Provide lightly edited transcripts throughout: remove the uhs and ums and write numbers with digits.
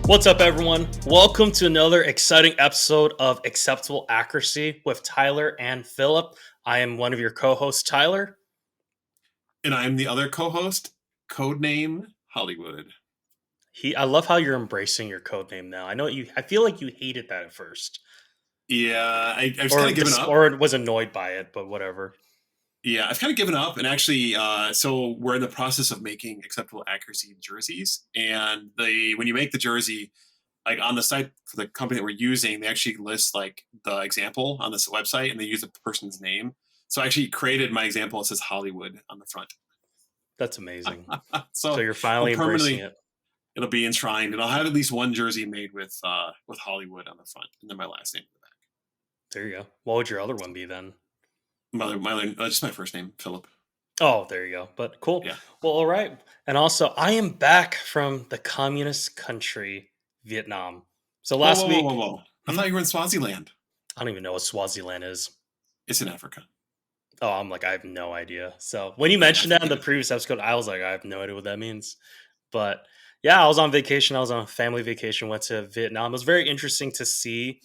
What's up, everyone? Welcome to another exciting episode of Acceptable Accuracy with Tyler and Philip. I am one of your co-hosts, Tyler. And I'm the other co-host, codename Hollywood. I love how you're embracing your code name now. I feel like you hated that at first, Yeah, I've kind of given up. or was annoyed by it, but whatever. Yeah, I've kind of given up, and actually, so we're in the process of making acceptable accuracy jerseys. And when you make the jersey, like on the site for the company that we're using, they actually list like the example on this website, and they use a person's name. So I actually created my example. It says Hollywood on the front. That's amazing. So So you're finally embracing it. it'll be enshrined, and I'll have at least one jersey made with Hollywood on the front, and then my last name in the back. There you go. What would your other one be then? Just my first name, Philip. Oh, there you go. But cool. Yeah. Well, all right. And also, I am back from the communist country, Vietnam. So last week, Whoa. I thought you were in Swaziland. I don't even know what Swaziland is. It's in Africa. Oh, I have no idea. So when you mentioned that in the previous episode, I was like, I have no idea what that means. But yeah, I was on vacation. I was on a family vacation, went to Vietnam. It was very interesting to see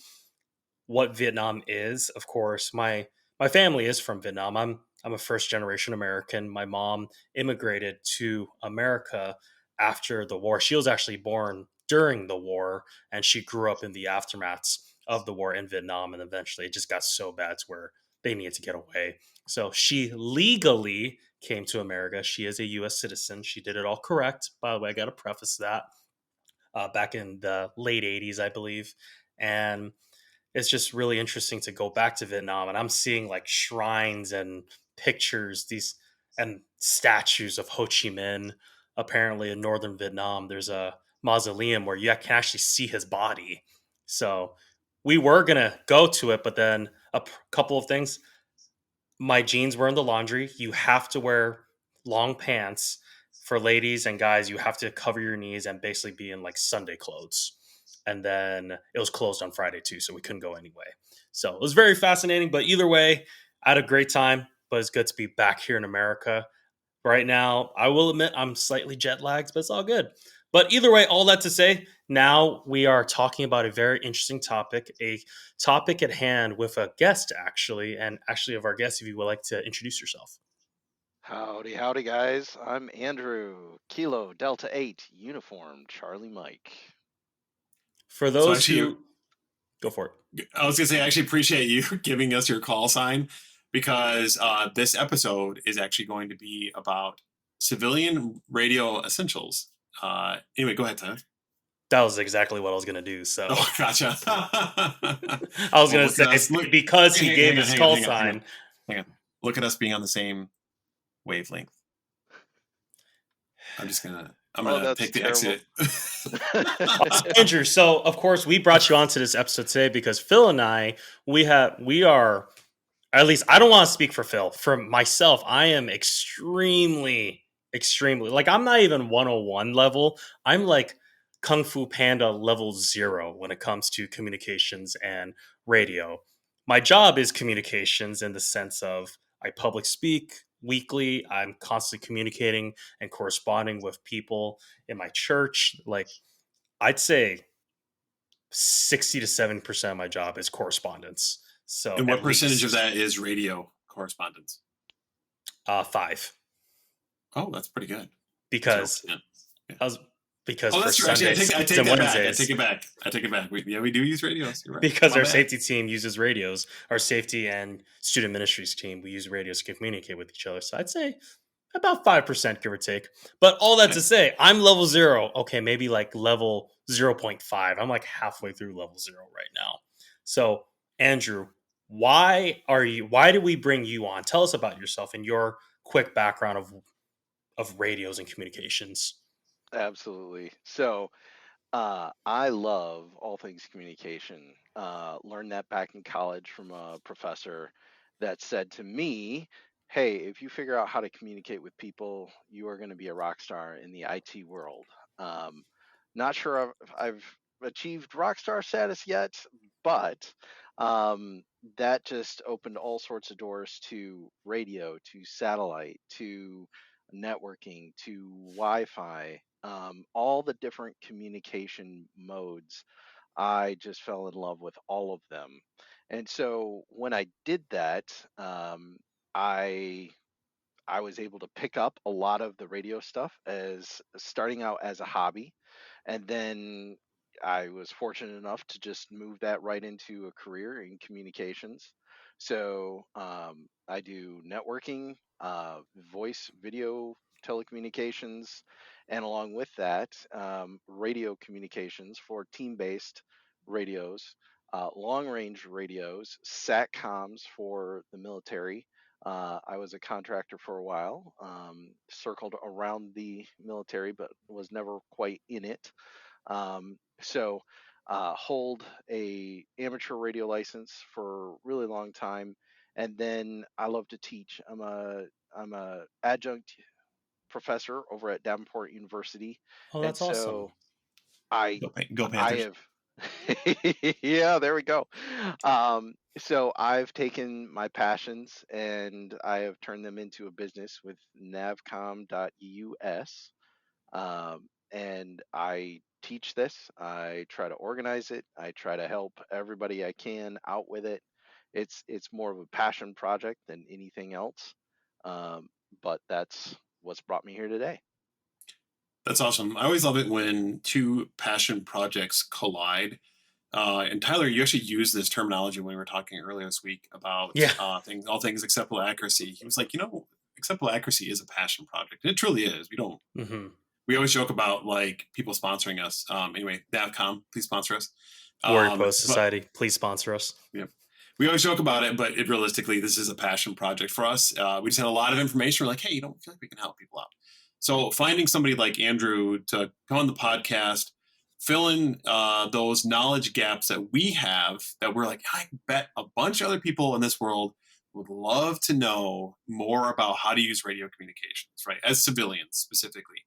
what Vietnam is. Of course, my family is from Vietnam. I'm a first generation American. My mom immigrated to America after the war. She was actually born during the war, and she grew up in the aftermaths of the war in Vietnam. And eventually, it just got so bad to where they needed to get away. So she legally came to America. She is a U.S. citizen. She did it all correct. By the way, I got to preface that. Back in the late '80s, I believe, and it's just really interesting to go back to Vietnam, and I'm seeing like shrines and pictures, these and statues of Ho Chi Minh. Apparently, in northern Vietnam, there's a mausoleum where you can actually see his body. So we were gonna go to it, but then couple of things. My jeans were in the laundry. You have to wear long pants for ladies and guys. You have to cover your knees and basically be in like Sunday clothes. And then it was closed on Friday too, so we couldn't go anyway. So it was very fascinating. But either way, I had a great time. But it's good to be back here in America right now. I will admit I'm slightly jet lagged, but it's all good. But either way, all that to say, now we are talking about a very interesting topic, a topic at hand with a guest, actually. And actually, of our guests, if you would like to introduce yourself. Howdy, guys. I'm Andrew, Kilo Delta 8, Uniform Charlie Mike. For those who go for it. I was going to say, I actually appreciate you giving us your call sign, because this episode is actually going to be about civilian radio essentials. Anyway, go ahead, Tyler. That was exactly what I was going to do. So, Oh, gotcha. I was going to say, because he gave his call sign. Hang on. Look at us being on the same wavelength. I'm gonna take the terrible. exit. Andrew, so of course we brought you onto this episode today because Phil and I, we are, at least I don't want to speak for Phil. For myself, I am extremely, like, I'm not even 101 level. I'm like Kung Fu Panda level 0 when it comes to communications and radio. My job is communications in the sense of I public speak weekly. I'm constantly communicating and corresponding with people in my church. Like, I'd say 60 to 70% of my job is correspondence. So, and what percentage of that is radio correspondence? 5. Oh, that's pretty good. Because because that's for true. Sundays I take and that Wednesdays, back. I take it back. We do use radios. You're right. Because our safety team uses radios. Our safety and student ministries team, we use radios to communicate with each other. So I'd say about 5%, give or take. But all that to say, I'm level 0. Okay, maybe like level 0.5. I'm like halfway through level 0 right now. So, Andrew, why did we bring you on? Tell us about yourself and your quick background of radios and communications. Absolutely. So, I love all things communication. Learned that back in college from a professor that said to me, "Hey, if you figure out how to communicate with people, you are going to be a rock star in the IT world." Not sure I've achieved rock star status yet, but that just opened all sorts of doors to radio, to satellite, to networking, to Wi-Fi. all the different communication modes. I just fell in love with all of them. And so when I did that, I I was able to pick up a lot of the radio stuff as starting out as a hobby. And then I was fortunate enough to just move that right into a career in communications. So I do networking, voice, video, telecommunications, and along with that, radio communications for team based radios, long range radios, SATCOMs for the military. I was a contractor for a while, circled around the military, but was never quite in it. Hold a amateur radio license for a really long time, and then I love to teach. I'm a adjunct professor over at Davenport University, Oh, and that's awesome. so I Go I Panthers. have yeah, there we go. So I've taken my passions and I have turned them into a business with NavComm.us. And I teach this. I try to organize it. I try to help everybody I can out with it. It's more of a passion project than anything else. Um, but that's what's brought me here today. That's awesome. I always love it when two passion projects collide. And Tyler, you actually used this terminology when we were talking earlier this week about Yeah. all things acceptable accuracy. He was like, acceptable accuracy is a passion project. And it truly is. Hmm. We always joke about like people sponsoring us. Anyway, NavComm, please sponsor us. Warrior Post But Society, please sponsor us. yeah, we always joke about it, but realistically, this is a passion project for us. We just had a lot of information. We're like, hey, feel like we can help people out. So finding somebody like Andrew to come on the podcast, fill in those knowledge gaps that we have, that we're like, I bet a bunch of other people in this world would love to know more about how to use radio communications, right? As civilians specifically.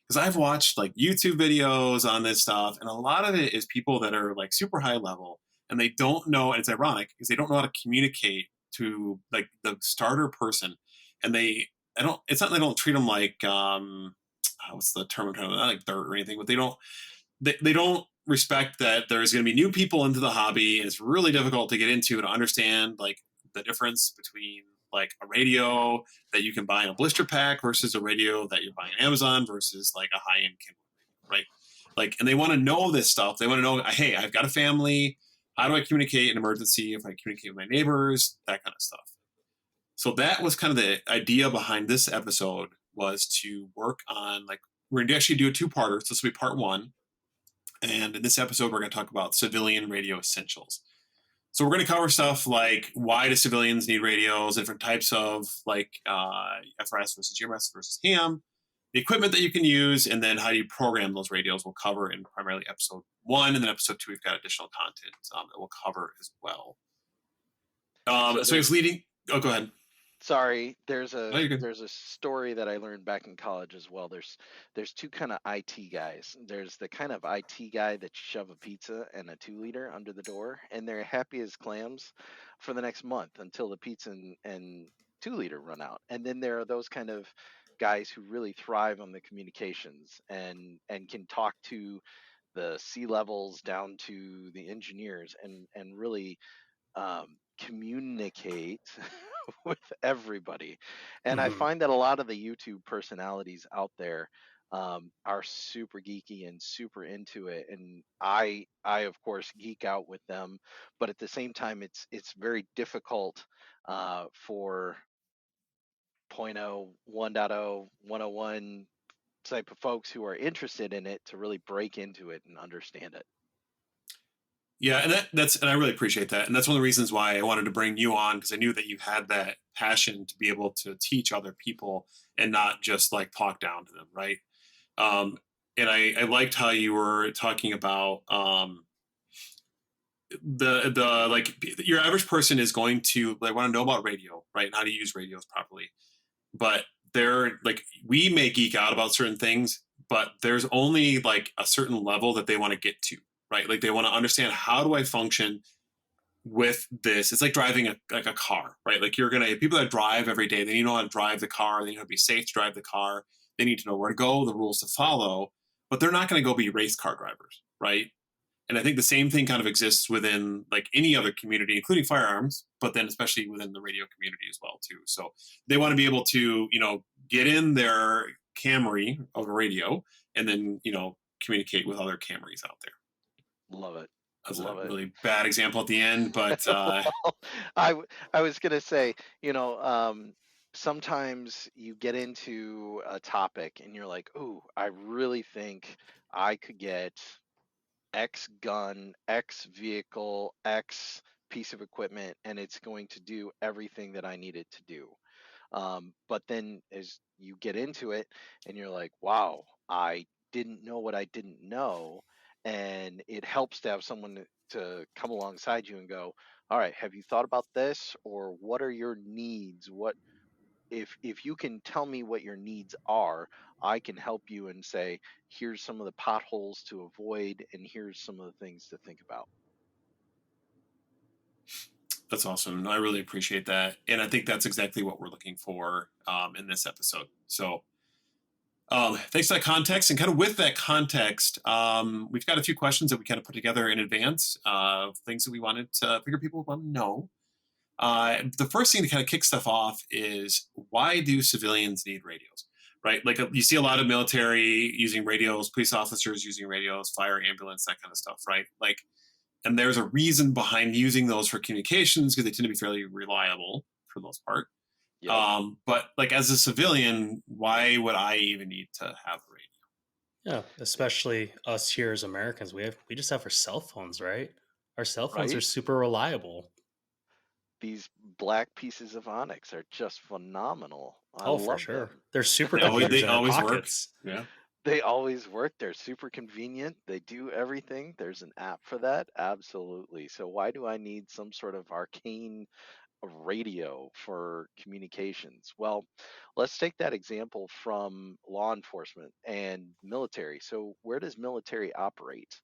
Because I've watched like YouTube videos on this stuff, and a lot of it is people that are like super high level and they don't know, and it's ironic because they don't know how to communicate to like the starter person. And it's not, they don't treat them like, what's the term I'm trying to, not like dirt or anything, but they don't respect that there's going to be new people into the hobby, and it's really difficult to get into and understand like the difference between like a radio that you can buy in a blister pack versus a radio that you're buying on Amazon versus like a high-end Kindle radio, right? Like, and they want to know this stuff. They want to know, hey, I've got a family. How do I communicate in emergency? If I communicate with my neighbors, that kind of stuff. So that was kind of the idea behind this episode, was to work on like, we're going to actually do a two-parter. So this will be part one. And in this episode, we're going to talk about civilian radio essentials. So we're going to cover stuff like, why do civilians need radios, different types of like FRS versus GMRS versus ham, the equipment that you can use, and then how do you program those radios. We'll cover in primarily episode one, and then episode two, we've got additional content that we'll cover as well. So it's leading. Oh, go ahead. Sorry, Oh, you're good. there's a story that I learned back in college as well. There's two kind of IT guys. There's the kind of IT guy that shove a pizza and a 2 liter under the door, and they're happy as clams for the next month until the pizza and 2 liter run out. And then there are those kind of guys who really thrive on the communications and can talk to the C levels down to the engineers and really communicate with everybody. And I Hmm. find that a lot of the YouTube personalities out there are super geeky and super into it. And I of course geek out with them, but at the same time, it's very difficult for 0.0, 1.0, 101 type of folks who are interested in it to really break into it and understand it. Yeah, and and I really appreciate that, and that's one of the reasons why I wanted to bring you on, because I knew that you had that passion to be able to teach other people and not just like talk down to them, right? Um, and I liked how you were talking about the like, your average person is going to like want to know about radio, right, and how to use radios properly, but they're like, we may geek out about certain things, but there's only like a certain level that they want to get to, right? Like they want to understand, how do I function with this? It's like driving like a car, right? Like people that drive every day, they need to know how to drive the car. They need to be safe to drive the car. They need to know where to go, the rules to follow. but they're not going to go be race car drivers, right? And I think the same thing kind of exists within like any other community, including firearms, but then especially within the radio community as well too. So they want to be able to, get in their Camry of a radio and then, communicate with other Camrys out there. Love it. That was a Love it. really bad example at the end, but Well, I was gonna say, sometimes you get into a topic and you're like, "Ooh, I really think I could get X gun, X vehicle, X piece of equipment, and it's going to do everything that I need it to do." But then as you get into it and you're like, wow, I didn't know what I didn't know. And it helps to have someone to come alongside you and go, all right, have you thought about this? Or what are your needs? What if you can tell me what your needs are, I can help you and say, here's some of the potholes to avoid, and here's some of the things to think about. that's awesome. I really appreciate that. And I think that's exactly what we're looking for in this episode. So thanks for that context. And kind of with that context, we've got a few questions that we kind of put together in advance of things that we wanted to figure people want to know. The first thing to kind of kick stuff off is, why do civilians need radios? Right? Like you see a lot of military using radios, police officers using radios, fire, ambulance, that kind of stuff, right? Like, and there's a reason behind using those for communications because they tend to be fairly reliable for the most part. Yep. But like as a civilian, why would I even need to have a radio? Yeah, especially us here as Americans, we just have our cell phones, right? Our cell phones are Right? super reliable. These black pieces of onyx are just phenomenal. I Oh, for love sure. them. They're They supercomputers in our always work. pockets. Yeah. They always work. They're super convenient. They do everything. There's an app for that. Absolutely. So why do I need some sort of arcane radio for communications? Well, let's take that example from law enforcement and military. So where does military operate?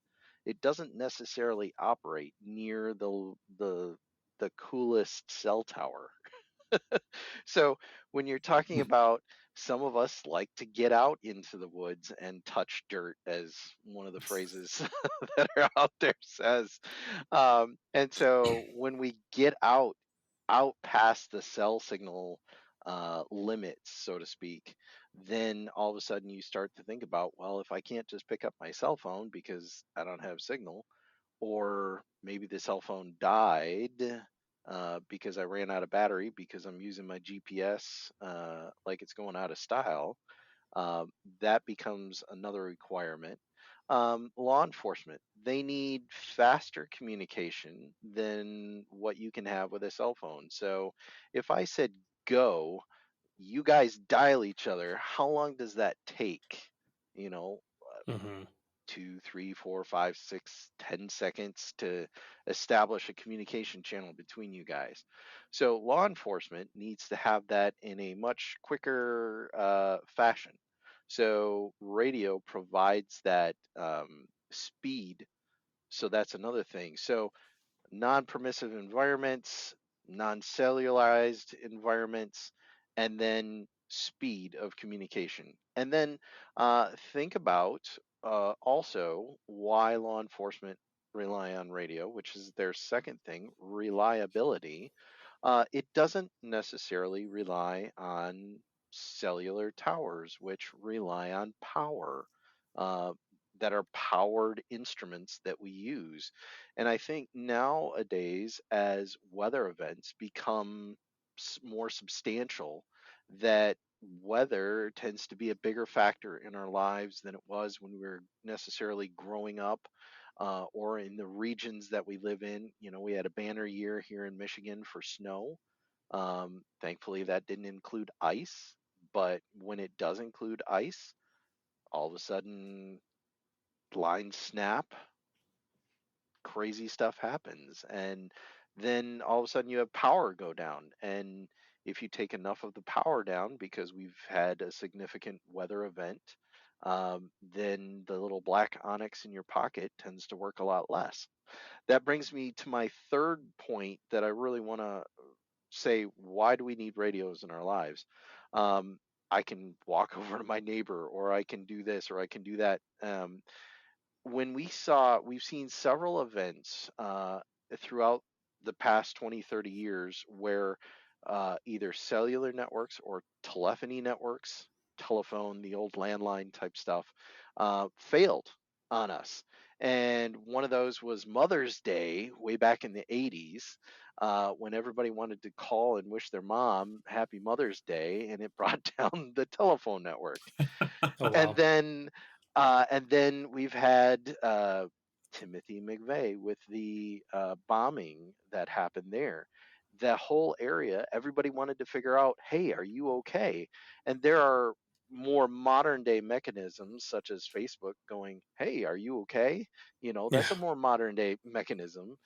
It doesn't necessarily operate near the coolest cell tower. So when you're talking about, some of us like to get out into the woods and touch dirt, as one of the phrases that are out there says. And so when we get out past the cell signal limits, so to speak, then all of a sudden you start to think about, well, if I can't just pick up my cell phone because I don't have signal, or maybe the cell phone died because I ran out of battery because I'm using my GPS like it's going out of style, um, that becomes another requirement. Law enforcement, they need faster communication than what you can have with a cell phone. So if I said go, you guys dial each other, how long does that take? You know, Hmm. 2, 3, 4, 5, 6, 10 seconds to establish a communication channel between you guys. So law enforcement needs to have that in a much quicker fashion. So radio provides that speed. So that's another thing. So non-permissive environments, non-cellularized environments, and then speed of communication. And then think about also why law enforcement rely on radio, which is their second thing, reliability. It doesn't necessarily rely on cellular towers, which rely on power. Uh, that are powered instruments that we use. And I think nowadays, as weather events become more substantial, that weather tends to be a bigger factor in our lives than it was when we were necessarily growing up, or in the regions that we live in. We had a banner year here in Michigan for snow. Thankfully, that didn't include ice, but when it does include ice, all of a sudden lines snap, crazy stuff happens, and then all of a sudden you have power go down. And if you take enough of the power down because we've had a significant weather event, then the little black onyx in your pocket tends to work a lot less. That brings me to my third point that I really want to say: why do we need radios in our lives? um, I can walk over to my neighbor, or I can do this, or I can do that. We've seen several events throughout the past 20, 30 years where either cellular networks or telephony networks, telephone, the old landline type stuff, failed on us. And one of those was Mother's Day way back in the 80s, when everybody wanted to call and wish their mom happy Mother's Day, and it brought down the telephone network. Oh and wow. then and then we've had Timothy McVeigh with the bombing that happened there. The whole area, everybody wanted to figure out, hey, are you okay? And there are more modern day mechanisms such as Facebook going, hey, are you okay? Yeah. That's a more modern day mechanism.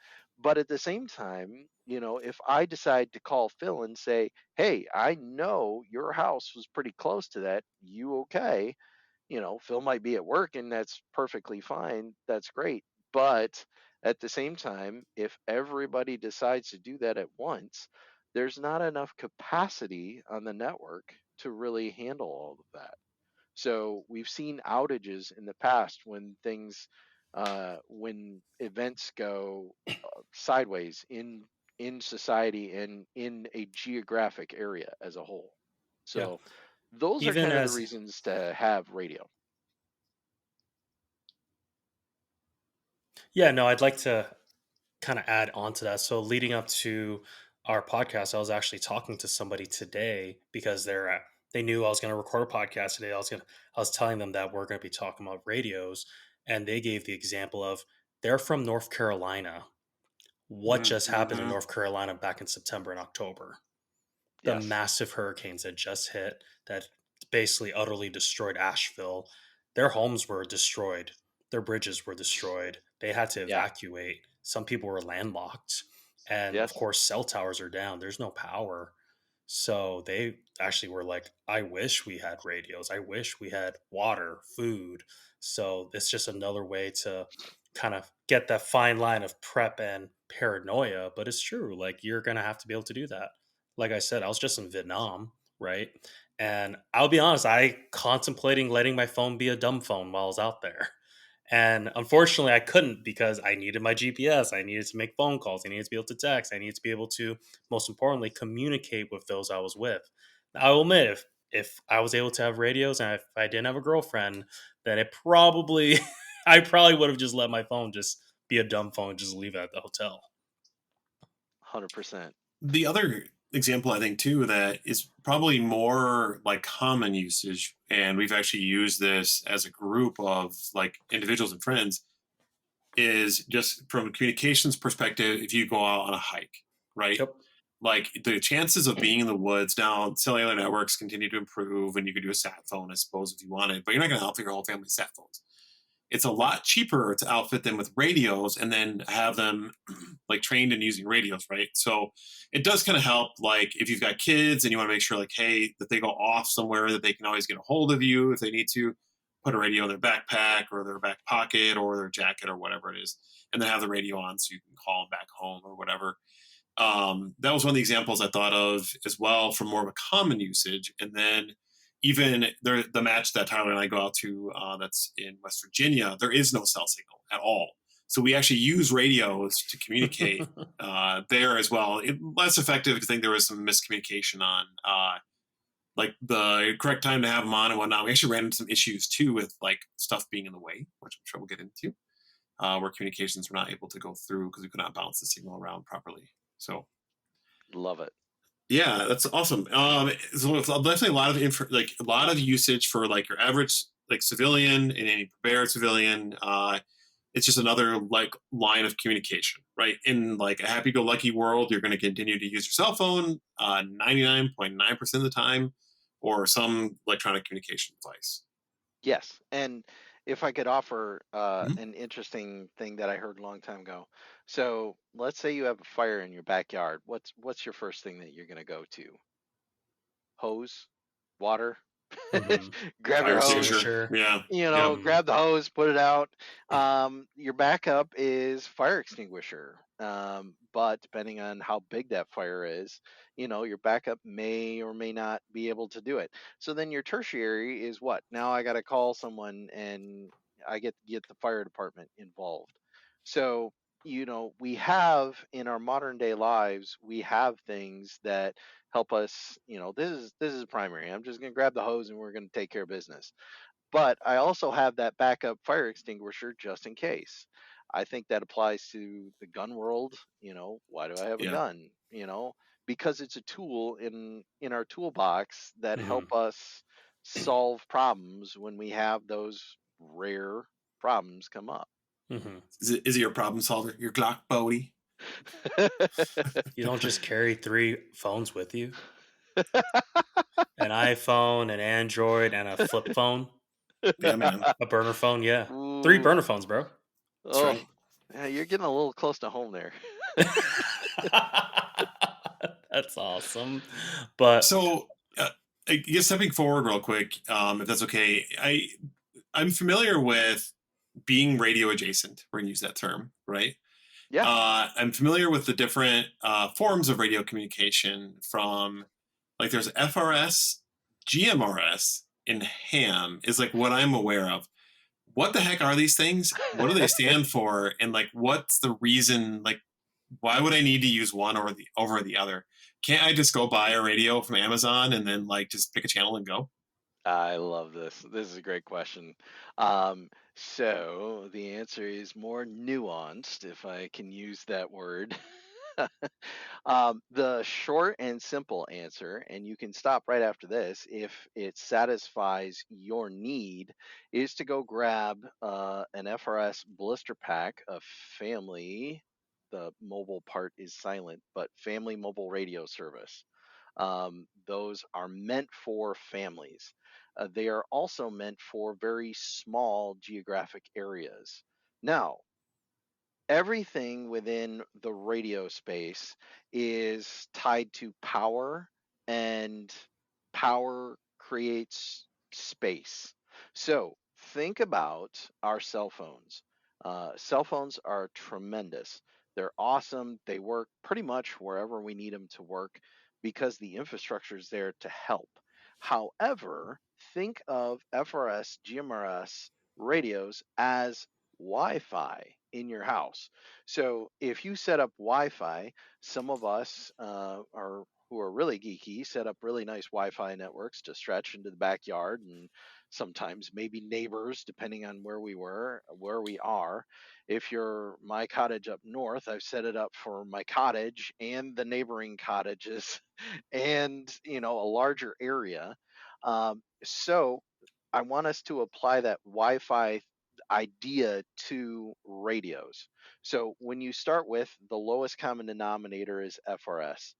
But at the same time, if I decide to call Phil and say, hey, I know your house was pretty close to that, you okay? Phil might be at work, and that's perfectly fine. That's great. But at the same time, if everybody decides to do that at once, there's not enough capacity on the network to really handle all of that. So we've seen outages in the past when when events go sideways in society and in a geographic area as a whole. Yeah. So those are Even kind of the as reasons to have radio. Yeah, no, I'd like to kind of add on to that. So leading up to our podcast, I was actually talking to somebody today because they knew I was going to record a podcast today. I was telling them that we're going to be talking about radios, and they gave the example of they're from North Carolina. What just happened in Mm-hmm. North Carolina back in September and October? The Yes. massive hurricanes that just hit that basically utterly destroyed Asheville. Their homes were destroyed. Their bridges were destroyed. They had to Yeah. evacuate. Some people were landlocked. And of Yes. course, cell towers are down. There's no power. So they actually were like, I wish we had radios. I wish we had water, food. So it's just another way to kind of get that fine line of prep and paranoia. But it's true. Like, you're going to have to be able to do that. Like I said, I was just in Vietnam, right? And I'll be honest, I contemplating letting my phone be a dumb phone while I was out there. And unfortunately, I couldn't because I needed my GPS. I needed to make phone calls. I needed to be able to text. I needed to be able to, most importantly, communicate with those I was with. I will admit, if I was able to have radios and if I didn't have a girlfriend, then it probably, I probably would have just let my phone just be a dumb phone, just leave it at the hotel. 100%. The other example I think too that is probably more like common usage, and we've actually used this as a group of like individuals and friends, is just from a communications perspective. If you go out on a hike, right? Yep. Like the chances of being in the woods now, cellular networks continue to improve, and you could do a sat phone, I suppose, if you wanted, but you're not going to outfit your whole family sat phones. It's a lot cheaper to outfit them with radios and then have them like trained in using radios, right? So it does kind of help, like if you've got kids and you want to make sure, like, hey, that they go off somewhere that they can always get a hold of you if they need to. Put a radio in their backpack or their back pocket or their jacket or whatever it is, and then have the radio on so you can call them back home or whatever. That was one of the examples I thought of as well for more of a common usage. And then even the match that Tyler and I go out to, that's in West Virginia, there is no cell signal at all. So we actually use radios to communicate there as well. Less effective because I think there was some miscommunication on like the correct time to have them on and whatnot. We actually ran into some issues too with like stuff being in the way, which I'm sure we'll get into, where communications were not able to go through because we could not bounce the signal around properly. So Love it. yeah, that's awesome. So definitely a lot of like a lot of usage for like your average like civilian and any prepared civilian. It's just another like line of communication, right? In like a happy-go-lucky world, you're going to continue to use your cell phone 99.9% of the time, or some electronic communication device. Yes. And if I could offer Mhm. an interesting thing that I heard a long time ago. So let's say you have a fire in your backyard. What's your first thing that you're going to go to? Hose, water, Hmm. grab Fire your extinguisher. hose, Extinguisher. Yeah. Yep. Hmm. grab the hose, put it out. Your backup is fire extinguisher. But depending on how big that fire is, your backup may or may not be able to do it. So then your tertiary is what? Now I got to call someone and I get the fire department involved. So, we have in our modern day lives, we have things that help us, this is primary. I'm just going to grab the hose and we're going to take care of business. But I also have that backup fire extinguisher just in case. I think that applies to the gun world. Why do I have a Yeah. gun? Because it's a tool in our toolbox that help Mhm. us solve problems when we have those rare problems come up. Mhm. Is it your problem solver? Your Glock Bodie? You don't just carry 3 phones with you? An iPhone, an Android, and a flip phone? Yeah, man. A burner phone, yeah. 3 Ooh, burner phones, bro. That's oh, right. yeah, you're getting a little close to home there. That's awesome. But So, I guess stepping forward real quick, if that's okay, I'm familiar with being radio adjacent. We're gonna use that term, right? Yeah. I'm familiar with the different forms of radio communication from, like, there's FRS, GMRS, and ham is like what I'm aware of. What the heck are these things? What do they stand for? And like, what's the reason? Like, why would I need to use one or the over the other? Can't I just go buy a radio from Amazon and then like just pick a channel and go? I love this. This is a great question. So the answer is more nuanced, if I can use that word. The short and simple answer, and you can stop right after this if it satisfies your need, is to go grab an FRS blister pack of family. The mobile part is silent, but family mobile radio service. Those are meant for families. They are also meant for very small geographic areas. Now, everything within the radio space is tied to power, and power creates space. So think about our cell phones. Cell phones are tremendous. They're awesome. They work pretty much wherever we need them to work because the infrastructure is there to help. However, think of FRS, GMRS radios as Wi-Fi in your house. So if you set up Wi-Fi, some of us are who are really geeky set up really nice Wi-Fi networks to stretch into the backyard, and sometimes maybe neighbors, depending on where we are. If you're my cottage up north, I've set it up for my cottage and the neighboring cottages, and a larger area. So I want us to apply that Wi-Fi idea to radios. So when you start with the lowest common denominator is FRS,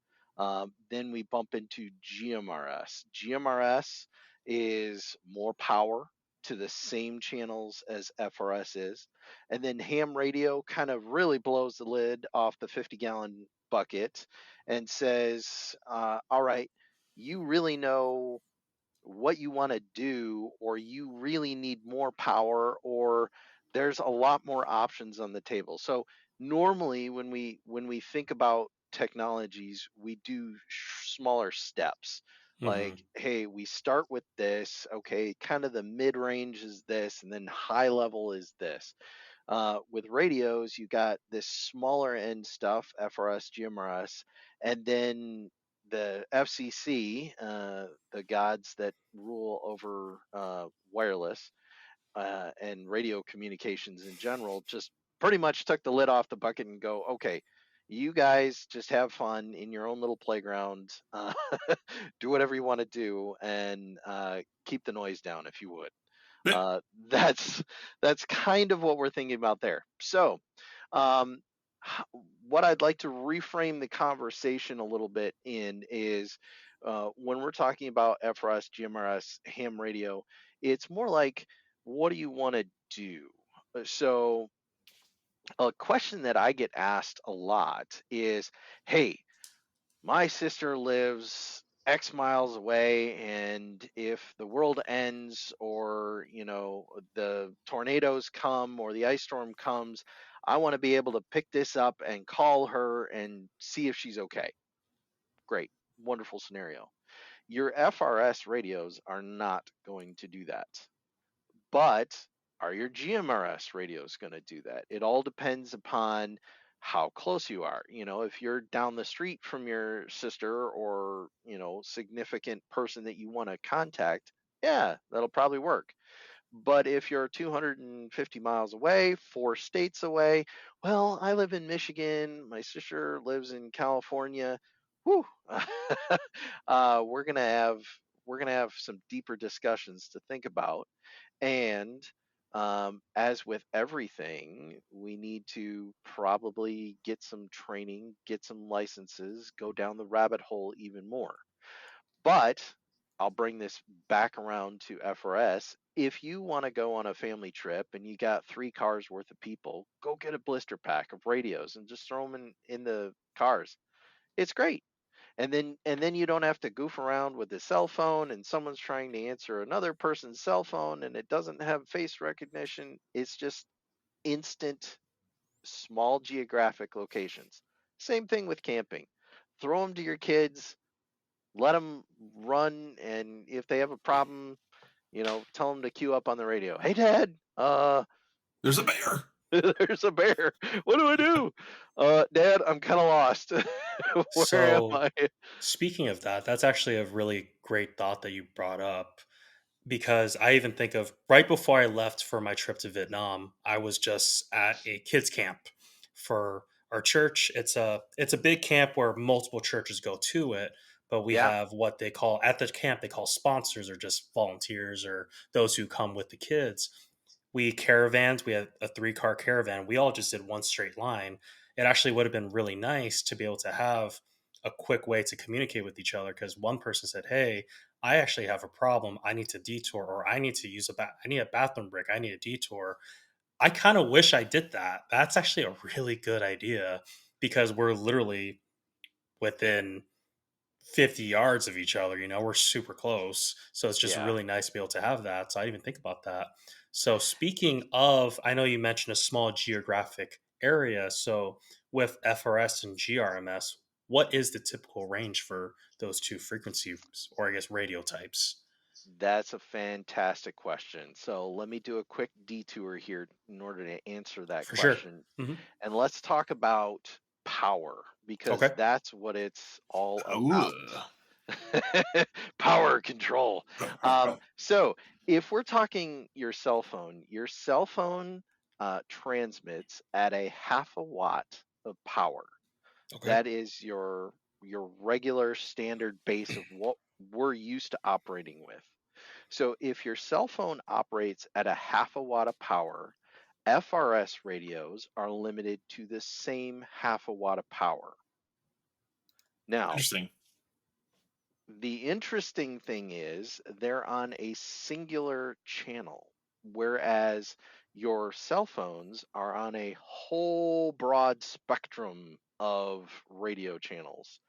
then we bump into GMRS. GMRS is more power to the same channels as FRS is. And then ham radio kind of really blows the lid off the 50-gallon bucket and says, all right, you really know what you want to do, or you really need more power, or there's a lot more options on the table. So normally when we think about technologies, we do smaller steps. Like, mhm. hey, we start with this, okay, kind of the mid range is this, and then high level is this. With radios, you got this smaller end stuff, FRS, GMRS, and then the FCC, the gods that rule over wireless and radio communications in general, just pretty much took the lid off the bucket and go, okay, you guys just have fun in your own little playground, do whatever you want to do, and keep the noise down if you would. But Uh, that's that's kind of what we're thinking about there. So, um, what I'd like to reframe the conversation a little bit in is when we're talking about FRS, GMRS, ham radio, it's more like, what do you want to do? So, a question that I get asked a lot is, hey, my sister lives X miles away, and if the world ends, or the tornadoes come or the ice storm comes, I want to be able to pick this up and call her and see if she's okay. Great, wonderful scenario. Your FRS radios are not going to do that. But are your GMRS radios going to do that? It all depends upon how close you are. If you're down the street from your sister or, significant person that you want to contact, yeah, that'll probably work. But if you're 250 miles away, 4 states away, well, I live in Michigan, my sister lives in California. Whew, we're gonna have some deeper discussions to think about. And as with everything, we need to probably get some training, get some licenses, go down the rabbit hole even more. But I'll bring this back around to FRS. If you want to go on a family trip and you got 3 cars worth of people, go get a blister pack of radios and just throw them in the cars. It's great. And then you don't have to goof around with the cell phone and someone's trying to answer another person's cell phone and it doesn't have face recognition. It's just instant small geographic locations. Same thing with camping. Throw them to your kids, let them run, and if they have a problem, tell them to queue up on the radio. Hey, Dad, There's a bear. there's a bear. What do I do? Dad, I'm kind of lost. Where am So, I? speaking of that, that's actually a really great thought that you brought up because I even think of right before I left for my trip to Vietnam, I was just at a kids camp for our church. It's a big camp where multiple churches go to it, but we Yeah, have what they call at the camp they call sponsors or just volunteers or those who come with the kids. We caravans, we had a 3 car caravan. We all just did one straight line. It actually would have been really nice to be able to have a quick way to communicate with each other because one person said, "Hey, I actually have a problem. I need to detour, or I need to use I need a bathroom break. I need a detour." I kind of wish I did that. That's actually a really good idea because we're literally within 50 yards of each other. We're super close. So it's just yeah. really nice to be able to have that. So I didn't even think about that. So speaking of, I know you mentioned a small geographic area. So with FRS and GRMS, what is the typical range for those two frequencies or I guess radio types? That's a fantastic question. So let me do a quick detour here in order to answer that For sure. question. Hmm. And let's talk about power because Okay. that's what it's all about. Ooh. Power control. So if we're talking your cell phone transmits at a half a watt of power. Okay. That is your regular standard base of what we're used to operating with. So if your cell phone operates at a half a watt of power, FRS radios are limited to the same half a watt of power. Now, Interesting. the interesting thing is they're on a singular channel, whereas your cell phones are on a whole broad spectrum of radio channels.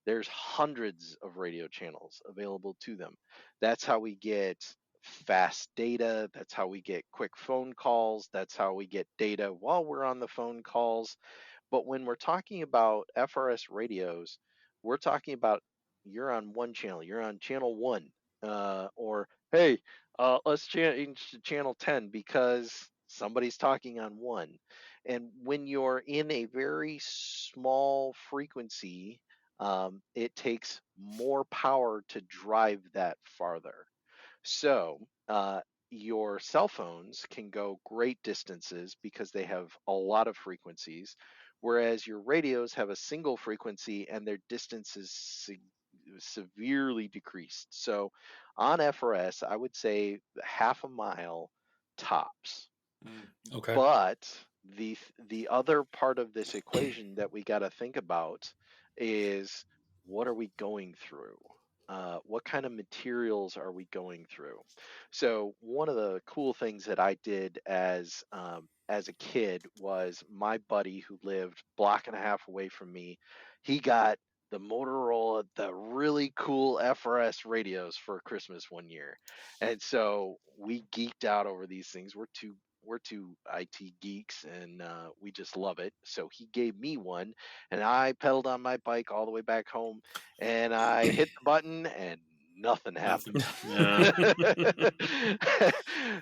There's hundreds of radio channels available to them. That's how we get fast data. That's how we get quick phone calls. That's how we get data while we're on the phone calls. But when we're talking about FRS radios, we're talking about you're on one channel, you're on channel one, or hey, let's change to channel 10 because somebody's talking on one. And when you're in a very small frequency, it takes more power to drive that farther. So, your cell phones can go great distances because they have a lot of frequencies, whereas your radios have a single frequency and their distance is severely decreased. So, on FRS, I would say half a mile tops. Mm. Okay. But the other part of this equation that we got to think about is what are we going through? What kind of materials are we going through? So one of the cool things that I did as a kid was my buddy who lived block and a half away from me. He got the really cool FRS radios for Christmas one year, and so we geeked out over these things. we're two IT geeks, and we just love it. So he gave me one, and I pedaled on my bike all the way back home, and I hit the button, and nothing happened. Nothing. Yeah.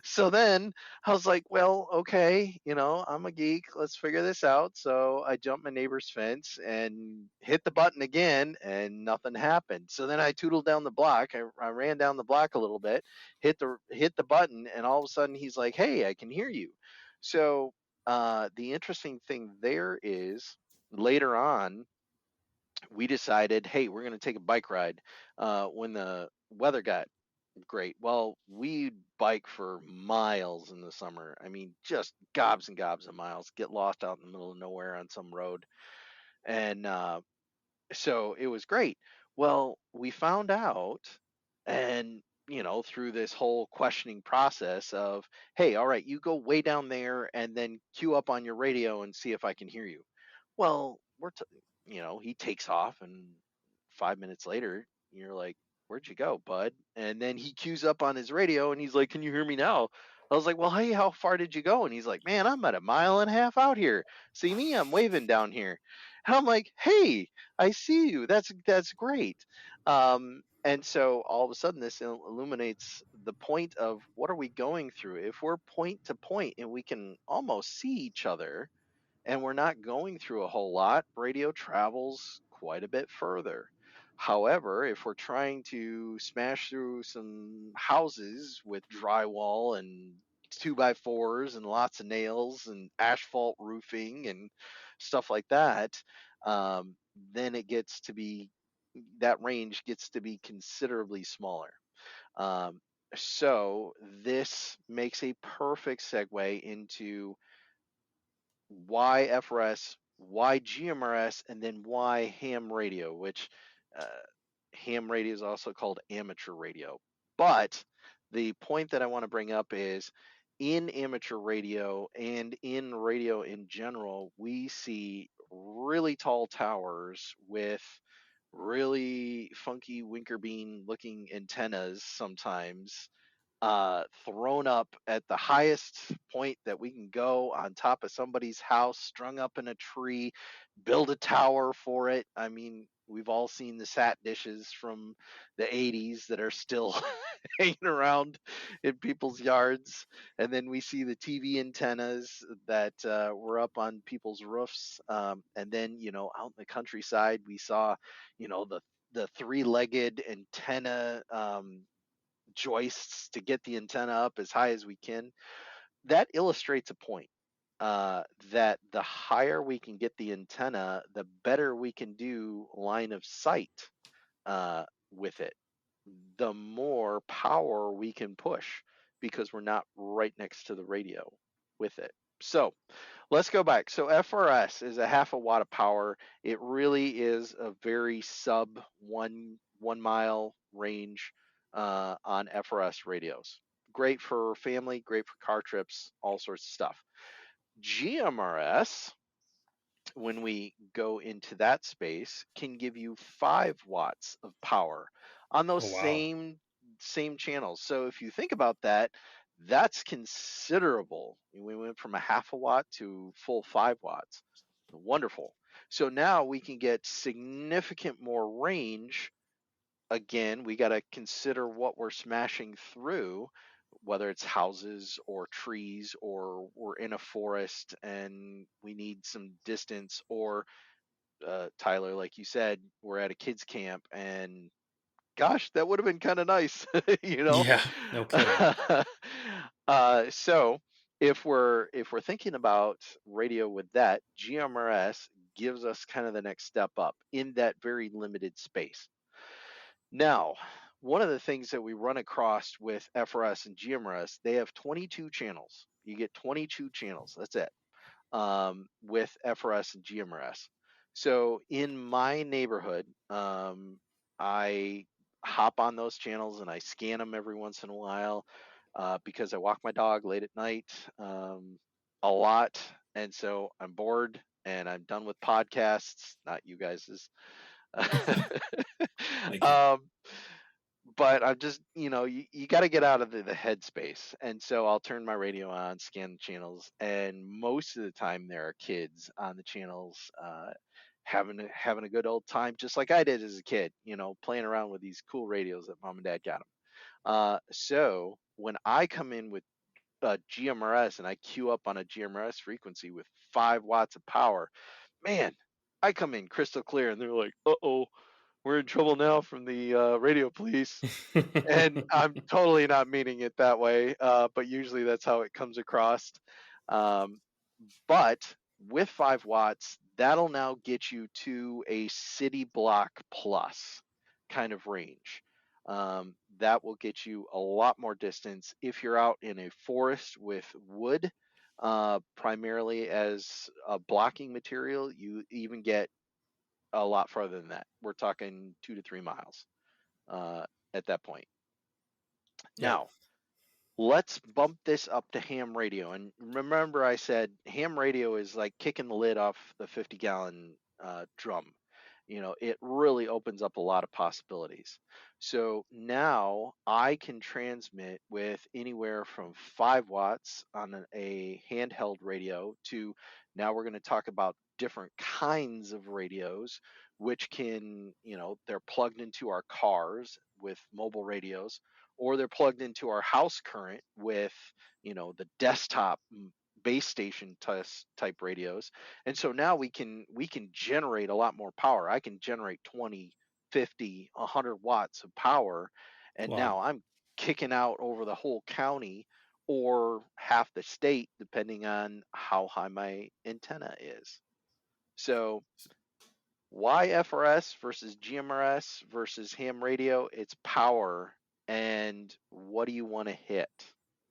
So then I was like, well, okay, I'm a geek. Let's figure this out. So I jumped my neighbor's fence and hit the button again, and nothing happened. So then I tootled down the block. I ran down the block a little bit, hit the button, and all of a sudden he's like, hey, I can hear you. So the interesting thing there is later on, we decided, hey, we're going to take a bike ride when the weather got great. Well, we bike for miles in the summer. I mean, just gobs and gobs of miles, get lost out in the middle of nowhere on some road. And so it was great. Well, we found out, and through this whole questioning process of, hey, all right, you go way down there and then queue up on your radio and see if I can hear you. Well, he takes off, and 5 minutes later, you're like, where'd you go, bud? And then he queues up on his radio and he's like, can you hear me now? I was like, well, hey, how far did you go? And he's like, man, I'm at 1.5 miles out here. See me? I'm waving down here. And I'm like, hey, I see you. That's great. And so all of a sudden, this illuminates the point of what are we going through? If we're point to point and we can almost see each other, and we're not going through a whole lot, radio travels quite a bit further. However, if we're trying to smash through some houses with drywall and 2x4s and lots of nails and asphalt roofing and stuff like that, um, then that range gets to be considerably smaller. Um, so this makes a perfect segue into why FRS, why GMRS, and then why ham radio, which uh, ham radio is also called amateur radio. But the point that I want to bring up is in amateur radio and in radio in general, we see really tall towers with really funky winker bean looking antennas sometimes thrown up at the highest point that we can go on top of somebody's house, strung up in a tree, build a tower for it. I mean, we've all seen the sat dishes from the 80s that are still hanging around in people's yards. And then we see the TV antennas that were up on people's roofs. And then, out in the countryside, we saw, the three-legged antenna joists to get the antenna up as high as we can. That illustrates a point that the higher we can get the antenna, the better we can do line of sight with it. The more power we can push because we're not right next to the radio with it. So let's go back. So FRS is a 0.5 watt of power. It really is a very sub 1 mile range on FRS radios. Great for family, great for car trips, all sorts of stuff. GMRS, when we go into that space, can give you 5 watts of power on those Oh wow. same channels. So if you think about that, that's considerable. We went from a 0.5 watt to full 5 watts. Wonderful. So now we can get significant more range. Again, we got to consider what we're smashing through, whether it's houses or trees, or we're in a forest and we need some distance, or Tyler, like you said, we're at a kids camp and gosh, that would have been kind of nice, you know. Yeah, no kidding. So if we're thinking about radio with that, GMRS gives us kind of the next step up in that very limited space. Now, one of the things that we run across with FRS and GMRS, they have 22 channels. You get 22 channels. That's it, with FRS and GMRS. So in my neighborhood, I hop on those channels and I scan them every once in a while because I walk my dog late at night a lot. And so I'm bored and I'm done with podcasts, not you guys's. Thank you. um, but I'm just, you got to get out of the headspace. And so I'll turn my radio on, scan the channels, and most of the time there are kids on the channels, having a good old time, just like I did as a kid, playing around with these cool radios that mom and dad got them. So when I come in with GMRS and I queue up on a GMRS frequency with 5 watts of power, man, I come in crystal clear, and they're like, "Uh-oh, we're in trouble now from the radio police." And I'm totally not meaning it that way, but usually that's how it comes across. Um, but with 5 watts, that'll now get you to a city block plus kind of range. That will get you a lot more distance if you're out in a forest with wood, primarily as a blocking material. You even get a lot farther than that. We're talking 2 to 3 miles at that point. Yeah. Now, let's bump this up to ham radio. And remember, I said ham radio is like kicking the lid off the 50-gallon drum. It really opens up a lot of possibilities. So now I can transmit with anywhere from 5 watts on a handheld radio to, now we're going to talk about different kinds of radios, which can, they're plugged into our cars with mobile radios, or they're plugged into our house current with, the desktop base station type radios. And so now we can generate a lot more power. I can generate 20, 50, 100 watts of power, and Wow. now I'm kicking out over the whole county or half the state, depending on how high my antenna is. So why FRS versus GMRS versus ham radio? It's power, and what do you want to hit?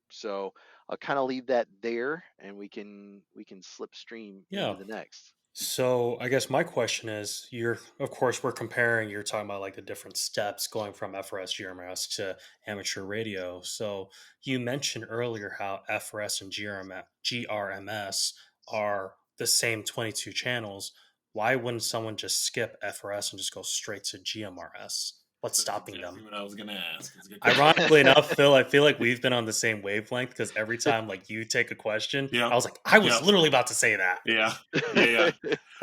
So I'll kind of leave that there, and we can slipstream into Yeah. the next. So I guess my question is, of course we're comparing. You're talking about like the different steps going from FRS GMRS to amateur radio. So you mentioned earlier how FRS and GRMS are the same 22 channels. Why wouldn't someone just skip FRS and just go straight to GMRS? What's That's stopping exactly them? what I was gonna ask. It's a good question. Ironically enough, Phil, I feel like we've been on the same wavelength because every time like you take a question, Yeah, I was like, I was yeah, literally about to say that. yeah, yeah, yeah.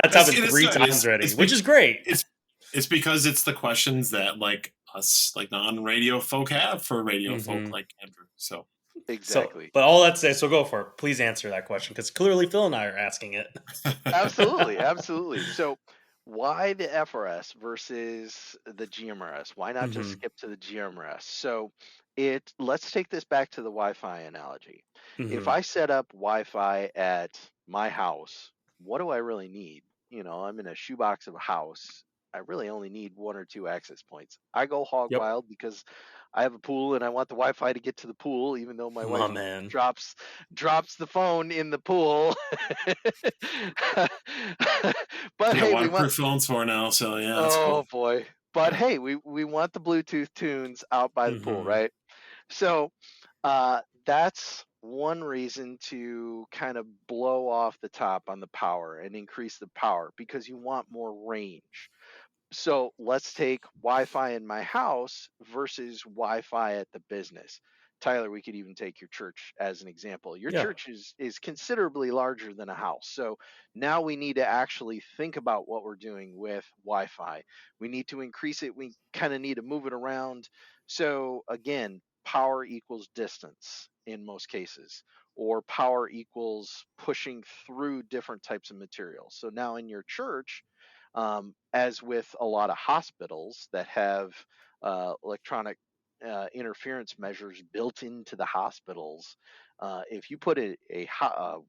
That's It's happened it is three good. times already, It's which is great. it's it's because it's the questions that like us like non-radio folk have for radio folk Hmm. like Andrew. So So, Exactly. but all that to say, so go for it. Please answer that question because clearly Phil and I are asking it. Absolutely, absolutely. So why the FRS versus the GMRS? Why not just Hmm. skip to the GMRS? So let's take this back to the Wi-Fi analogy. If Hmm. I set up Wi-Fi at my house, what do I really need? I'm in a shoebox of a house. I really only need 1 or 2 access points. I go hog Yep. wild because I have a pool and I want the Wi-Fi to get to the pool, even though my My wife man. drops the phone in the pool. But they got hey, we want waterproof phones for now. So yeah, that's oh cool. boy. But Yeah. hey, we want the Bluetooth tunes out by the pool, Hmm. right? So that's one reason to kind of blow off the top on the power and increase the power because you want more range. So let's take Wi-Fi in my house versus Wi-Fi at the business. Tyler, we could even take your church as an example. Your Yeah. church is considerably larger than a house. So now we need to actually think about what we're doing with Wi-Fi. We need to increase it. We kind of need to move it around. So again, power equals distance in most cases, or power equals pushing through different types of materials. So now in your church, as with a lot of hospitals that have electronic interference measures built into the hospitals, if you put a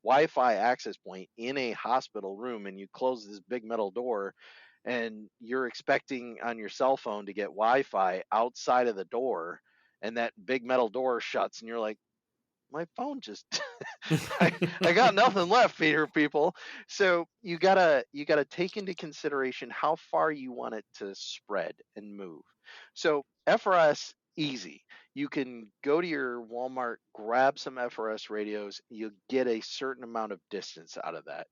Wi-Fi access point in a hospital room and you close this big metal door, and you're expecting on your cell phone to get Wi-Fi outside of the door, and that big metal door shuts, and you're like, my phone just I got nothing left here, people. So you gotta take into consideration how far you want it to spread and move. So FRS Easy. You can go to your Walmart, grab some FRS radios, you'll get a certain amount of distance out of that.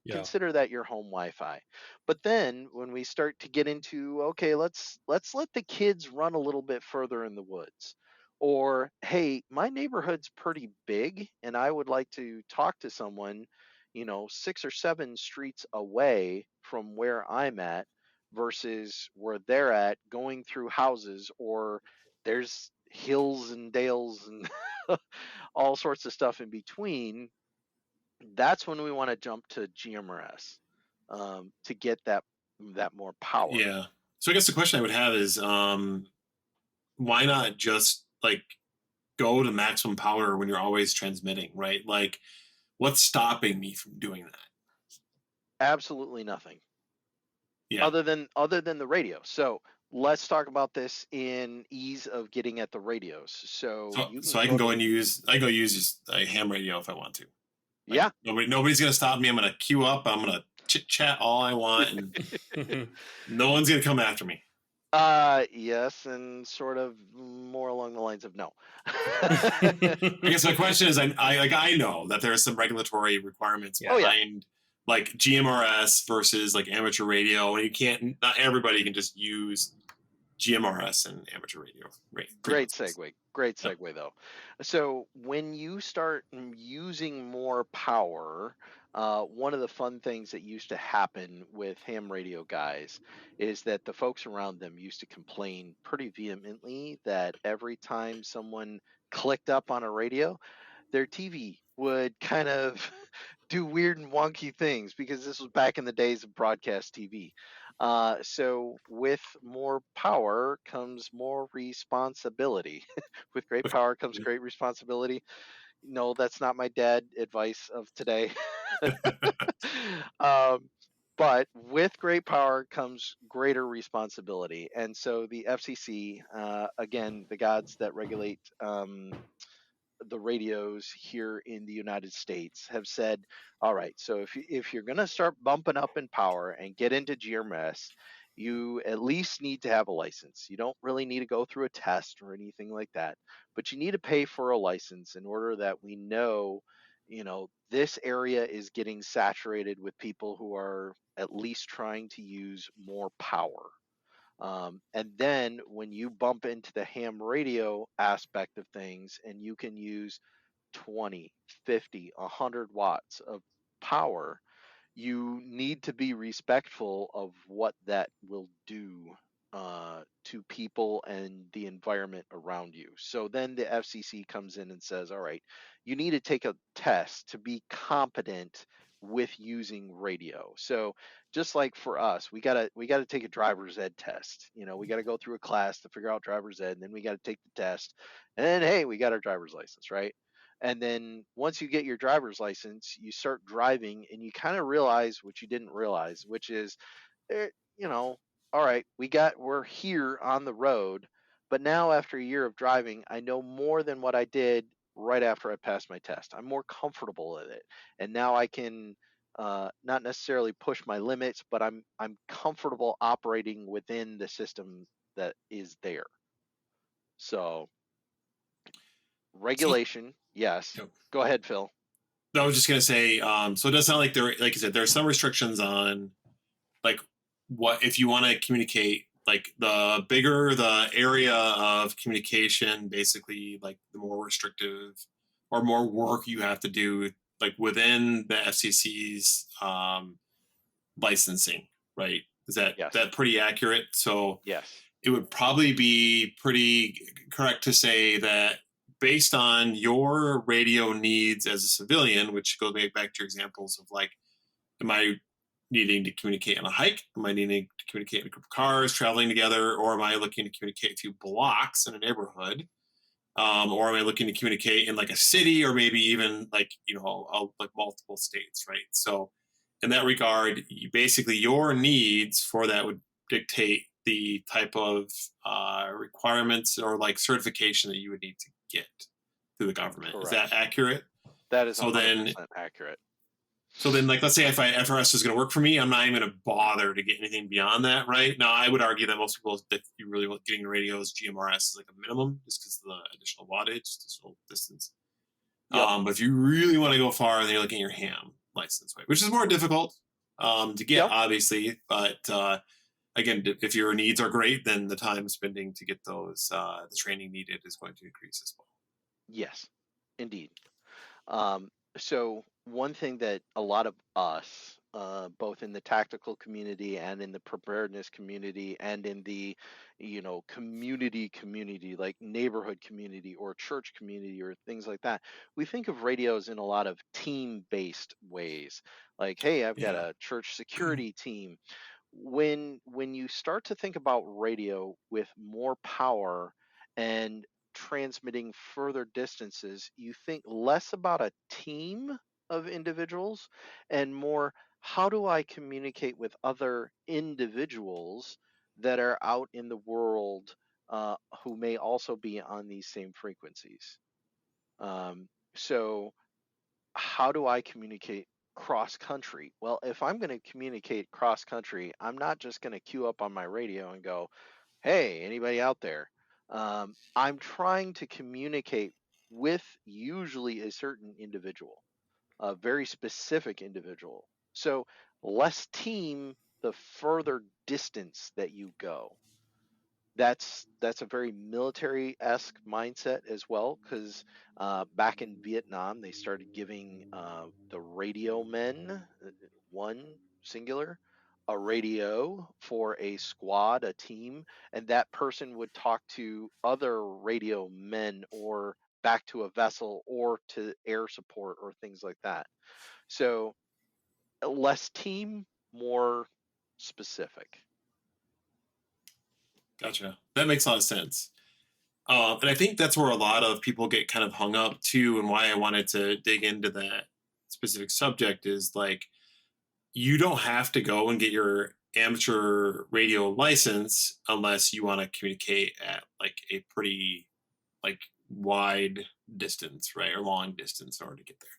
Yeah. Consider that your home Wi-Fi. But then when we start to get into, okay, let's let the kids run a little bit further in the woods. Or, hey, my neighborhood's pretty big and I would like to talk to someone, 6 or 7 streets away from where I'm at versus where they're at, going through houses, or there's hills and dales and all sorts of stuff in between. That's when we want to jump to GMRS, to get that more power. Yeah. So I guess the question I would have is, why not just like go to maximum power when you're always transmitting, right? Like, what's stopping me from doing that? Absolutely nothing Yeah. other than the radio. So let's talk about this in ease of getting at the radios. So So you so can I can go go to and use I go use just a ham radio if I want to. Like yeah. nobody's gonna stop me. I'm gonna queue up. I'm gonna chit chat all I want, and no one's gonna come after me. Yes, and sort of more along the lines of no. I guess my question is, I know that there are some regulatory requirements Yeah. Oh yeah. behind like GMRS versus like amateur radio, and you can't. Not everybody can just use GMRS and amateur radio Great frequencies. segue. Great Yep. segue, though. So, when you start using more power, one of the fun things that used to happen with ham radio guys is that the folks around them used to complain pretty vehemently that every time someone clicked up on a radio, their TV would kind of do weird and wonky things, because this was back in the days of broadcast TV. So, with more power comes more responsibility. With great power comes great responsibility. No, that's not my dad advice of today. um, but with great power comes greater responsibility. And so the FCC, again, the gods that regulate the radios here in the United States, have said, all right, so if you're going to start bumping up in power and get into GMS, you at least need to have a license. You don't really need to go through a test or anything like that, but you need to pay for a license in order that we know, this area is getting saturated with people who are at least trying to use more power. And then when you bump into the ham radio aspect of things and you can use 20, 50, 100 watts of power, you need to be respectful of what that will do to people and the environment around you. So then the FCC comes in and says, all right, you need to take a test to be competent with using radio. So just like for us, we gotta take a driver's ed test. We gotta go through a class to figure out driver's ed, and then we gotta take the test, and then hey, we got our driver's license, right? And then once you get your driver's license, you start driving and you kind of realize what you didn't realize, which is, eh, you know, all right, we're here on the road, but now after a year of driving, I know more than what I did right after I passed my test. I'm more comfortable with it. And now I can not necessarily push my limits, but I'm comfortable operating within the system that is there. So So regulation, yes. yep. Go ahead, Phil. No, I was just gonna say, so it does sound like like you said, there are some restrictions on like what if you want to communicate. Like the bigger the area of communication, basically, like the more restrictive or more work you have to do, like within the FCC's licensing, right? Is that Yes. pretty accurate? So Yes. it would probably be pretty correct to say that based on your radio needs as a civilian, which goes back to your examples of like, am I needing to communicate on a hike? Am I needing to communicate in a group of cars traveling together? Or am I looking to communicate a few blocks in a neighborhood? Or am I looking to communicate in like a city or maybe even like, like multiple states, right? So in that regard, basically your needs for that would dictate the type of requirements or like certification that you would need to get through the government. Is that Correct. accurate? That is So then 100% accurate. So then, like, let's say if FRS is going to work for me, I'm not even going to bother to get anything beyond that, right? Now, I would argue that most people, that you really want getting radios, GMRS is like a minimum, just because of the additional wattage, additional distance. Yep. But if you really want to go far, then you're looking at your ham license, right? Which is more difficult to get, Yep. obviously. But again, if your needs are great, then the time spending to get those, the training needed is going to increase as well. Yes, indeed. Um, so one thing that a lot of us, both in the tactical community and in the preparedness community and in the, community like neighborhood community or church community or things like that, we think of radios in a lot of team-based ways. Like, hey, I've got Yeah. a church security team. When you start to think about radio with more power and transmitting further distances, you think less about a team of individuals and more, how do I communicate with other individuals that are out in the world, who may also be on these same frequencies? So how do I communicate cross country? Well, if I'm going to communicate cross country, I'm not just going to queue up on my radio and go, hey, anybody out there? I'm trying to communicate with usually a certain individual, a very specific individual. So less team, the further distance that you go. That's a very military-esque mindset as well, because back in Vietnam they started giving the radio men, one singular, a radio for a squad, a team, and that person would talk to other radio men or back to a vessel or to air support or things like that. So less team, more specific. Gotcha. That makes a lot of sense. And I think that's where a lot of people get kind of hung up too, and why I wanted to dig into that specific subject is like, you don't have to go and get your amateur radio license unless you want to communicate at like a pretty like wide distance, right, or long distance in order to get there.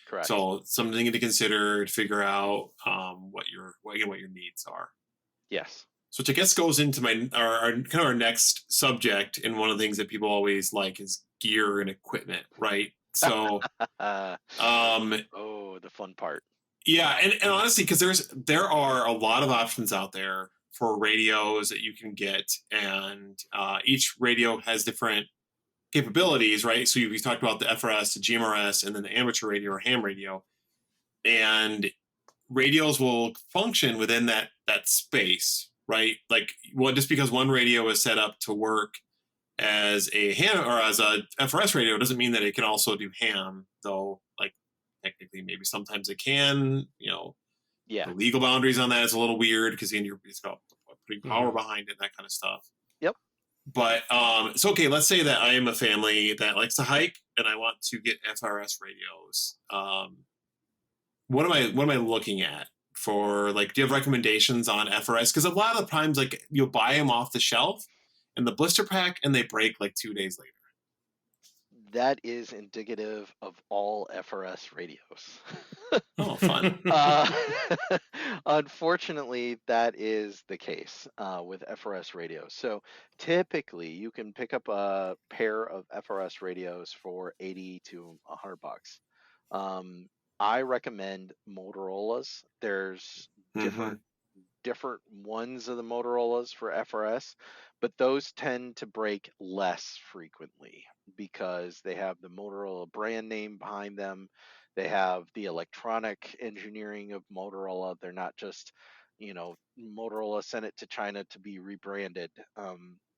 Correct. So something to consider to figure out what your needs are. Yes. So which I guess goes into our kind of our next subject, and one of the things that people always like is gear and equipment, right? So Oh, the fun part. yeah, and honestly, because there are a lot of options out there for radios that you can get, and each radio has different capabilities, right? So we talked about the FRS, the GMRS, and then the amateur radio or ham radio, and radios will function within that space, right? Like, well, just because one radio is set up to work as a ham or as a FRS radio doesn't mean that it can also do ham, though. Like, technically, maybe sometimes it can. Yeah. The legal boundaries on that is a little weird because it's about putting power Mhm. behind it, that kind of stuff. Yep. But so okay, let's say that I am a family that likes to hike and I want to get FRS radios. What am I looking at for, like, do you have recommendations on FRS? Because a lot of the times, like, you'll buy them off the shelf in the blister pack and they break like 2 days later. That is indicative of all FRS radios. Oh, fun. Unfortunately, that is the case with FRS radios. So typically, you can pick up a pair of FRS radios for 80 to $100. I recommend Motorola's. There's Mm-hmm. different ones of the Motorola's for FRS, but those tend to break less frequently because they have the Motorola brand name behind them. They have the electronic engineering of Motorola. They're not just, Motorola sent it to China to be rebranded.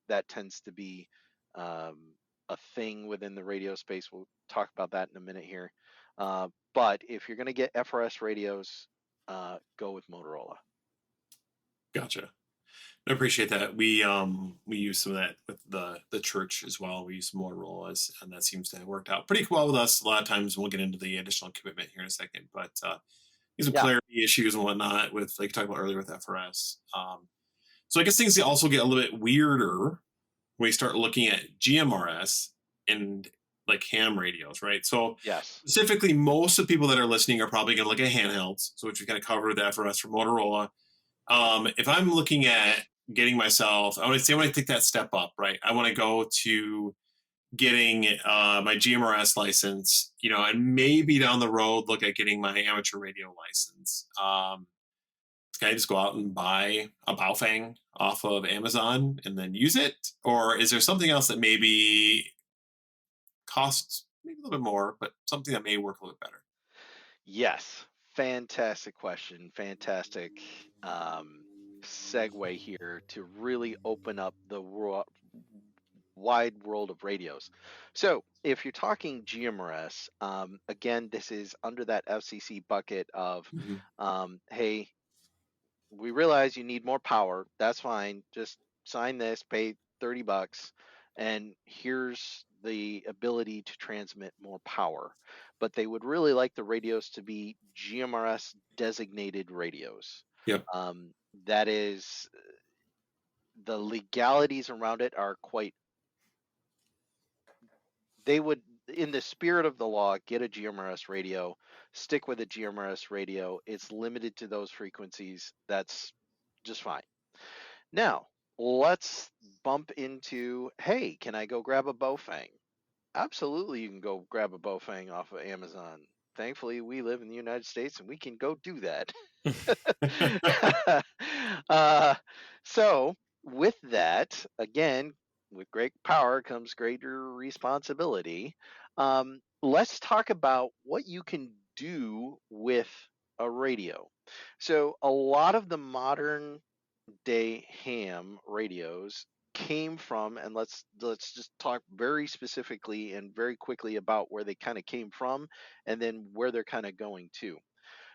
That tends to be um, a thing within the radio space. We'll talk about that in a minute here. But if you're going to get FRS radios, go with Motorola. Gotcha. I appreciate that. We use some of that with the church as well. We use some Motorola's, and that seems to have worked out pretty well with us. A lot of times, we'll get into the additional commitment here in a second, but these are Yeah. clarity issues and whatnot with, like, talked about earlier with FRS. So I guess things also get a little bit weirder when we start looking at GMRS, and like ham radios, right? So Yes. specifically, most of the people that are listening are probably going to look at handhelds, so which we kind of covered the FRS for Motorola. If I'm looking at getting myself, I want to take that step up, right? I want to go to getting my GMRS license, and maybe down the road look at getting my amateur radio license. Can I just go out and buy a Baofeng off of Amazon and then use it, or is there something else that maybe costs maybe a little bit more, but something that may work a little bit better? Yes. Fantastic question. Fantastic segue here to really open up the wide world of radios. So, if you're talking GMRS, again, this is under that FCC bucket of, Hmm. hey, we realize you need more power. That's fine. Just sign this, pay $30, and here's the ability to transmit more power. But they would really like the radios to be GMRS designated radios. Yep. That is, the legalities around it are quite, they would, in the spirit of the law, get a GMRS radio, stick with a GMRS radio. It's limited to those frequencies. That's just fine. Now, let's bump into, hey, can I go grab a Baofeng? Absolutely, you can go grab a Baofeng off of Amazon. Thankfully, we live in the United States and we can go do that. uh, so, with that, again, with great power comes greater responsibility. Let's talk about what you can do with a radio. So, a lot of the modern day ham radios came from, and let's just talk very specifically and very quickly about where they kind of came from and then where they're kind of going to.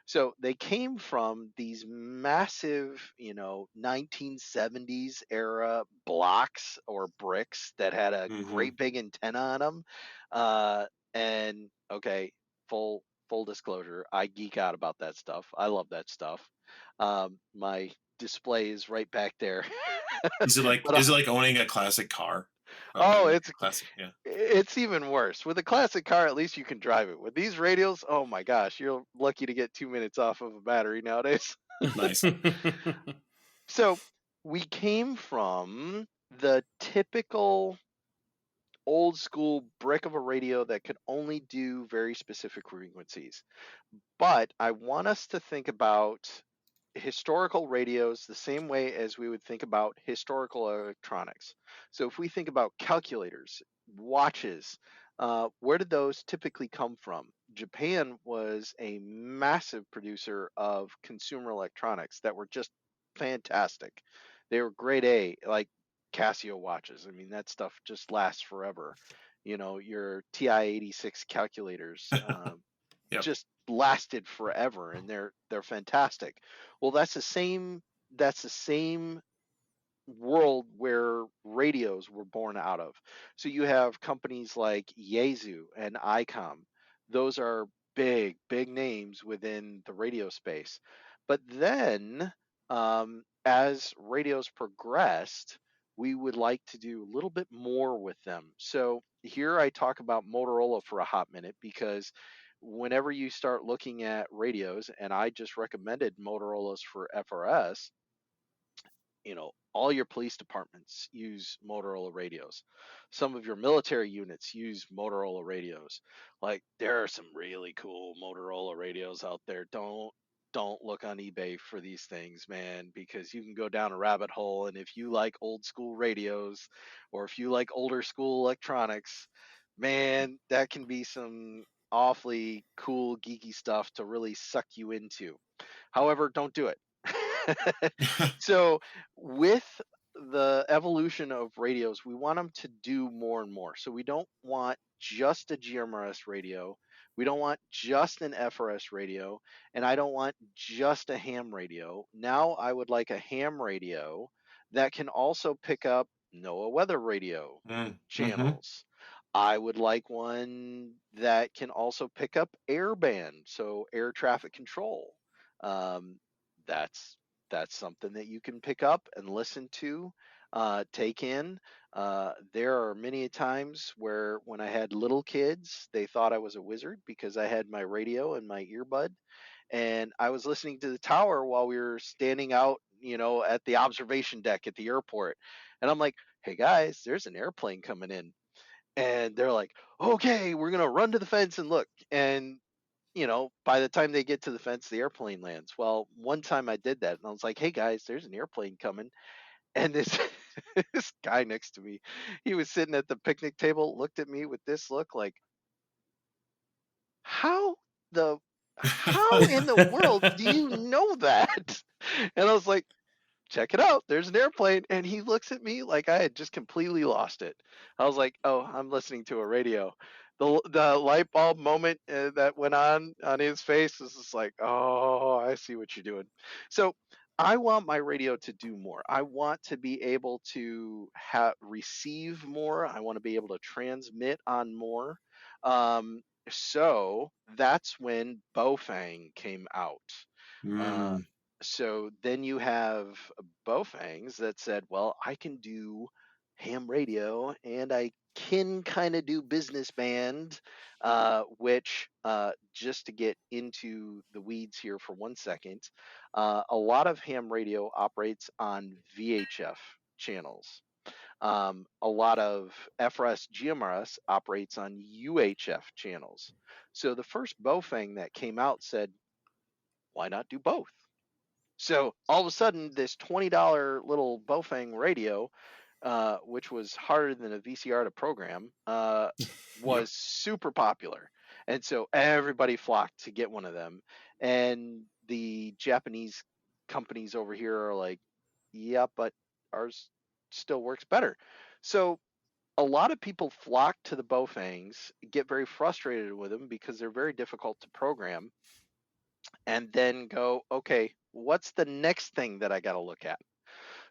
So they came from these massive, 1970s era blocks or bricks that had a Hmm. great big antenna on them. And okay, full disclosure, I geek out about that stuff. I love that stuff. My display is right back there. Is it like But is it like owning a classic car? oh, Like a classic, yeah. it's even worse. With a classic car, at least you can drive it. With these radios, oh my gosh, you're lucky to get 2 minutes off of a battery nowadays. Nice. So we came from the typical old school brick of a radio that could only do very specific frequencies. But I want us to think about historical radios the same way as we would think about historical electronics. So if we think about calculators, watches, where did those typically come from? Japan was a massive producer of consumer electronics that were just fantastic. They were grade A, like Casio watches. I mean, that stuff just lasts forever. Your TI-86 calculators. Yep. Just lasted forever, and they're fantastic. Well, that's the same world where radios were born out of. So you have companies like Yaesu and ICOM. Those are big names within the radio space. But then, as radios progressed, we would like to do a little bit more with them. So here I talk about Motorola for a hot minute because whenever you start looking at radios, and I just recommended Motorola's for FRS, all your police departments use Motorola radios. Some of your military units use Motorola radios. Like, there are some really cool Motorola radios out there. Don't look on eBay for these things, man, because you can go down a rabbit hole, and if you like old school radios or if you like older school electronics, man, that can be some awfully cool geeky stuff to really suck you into. However, don't do it. So, with the evolution of radios, we want them to do more and more. So, we don't want just a GMRS radio. We don't want just an FRS radio. And I don't want just a ham radio. Now, I would like a ham radio that can also pick up NOAA weather radio Mm-hmm. channels. I would like one that can also pick up airband, so air traffic control. Um, that's that's something that you can pick up and listen to. take in. There are many times where when I had little kids, they thought I was a wizard because I had my radio and my earbud, and I was listening to the tower while we were standing out, at the observation deck at the airport. And I'm like, hey guys, there's an airplane coming in. And they're like, okay, we're going to run to the fence and look. And, by the time they get to the fence, the airplane lands. Well, one time I did that and I was like, hey guys, there's an airplane coming. And this this guy next to me, he was sitting at the picnic table, looked at me with this look like, how the how in the world do you know that? And I was like, check it out. There's an airplane. And he looks at me like I had just completely lost it. I was like, oh, I'm listening to a radio. The light bulb moment that went on his face was just like, oh, I see what you're doing. So I want my radio to do more. I want to be able to receive more. I want to be able to transmit on more. So that's when Bofang came out. Uh, Mm. so then you have Bofangs that said, well, I can do ham radio and I can kind of do business band, which, just to get into the weeds here for 1 second, a lot of ham radio operates on VHF channels. A lot of FRS GMRS operates on UHF channels. So the first Bofang that came out said, why not do both? So all of a sudden, this $20 little Bofang radio, which was harder than a VCR to program, Yep. was super popular. And so everybody flocked to get one of them. And the Japanese companies over here are like, yeah, but ours still works better. So a lot of people flock to the Bofangs, get very frustrated with them because they're very difficult to program, and then go, okay, what's the next thing that I got to look at?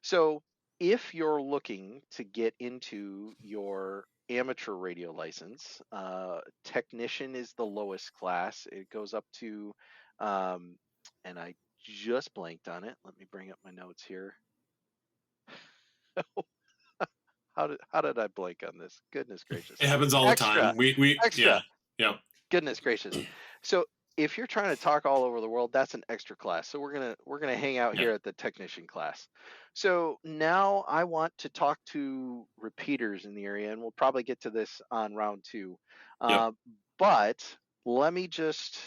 So if you're looking to get into your amateur radio license, technician is the lowest class. It goes up to, and I just blanked on it. Let me bring up my notes here. How did I blank on this? Goodness gracious. It happens all the Extra, time. We yeah. extra. Yep. Goodness gracious. So if you're trying to talk all over the world, that's an extra class. So we're gonna hang out Yeah. here at the technician class. So now I want to talk to repeaters in the area, and we'll probably get to this on round two. Yep. Uh, but let me just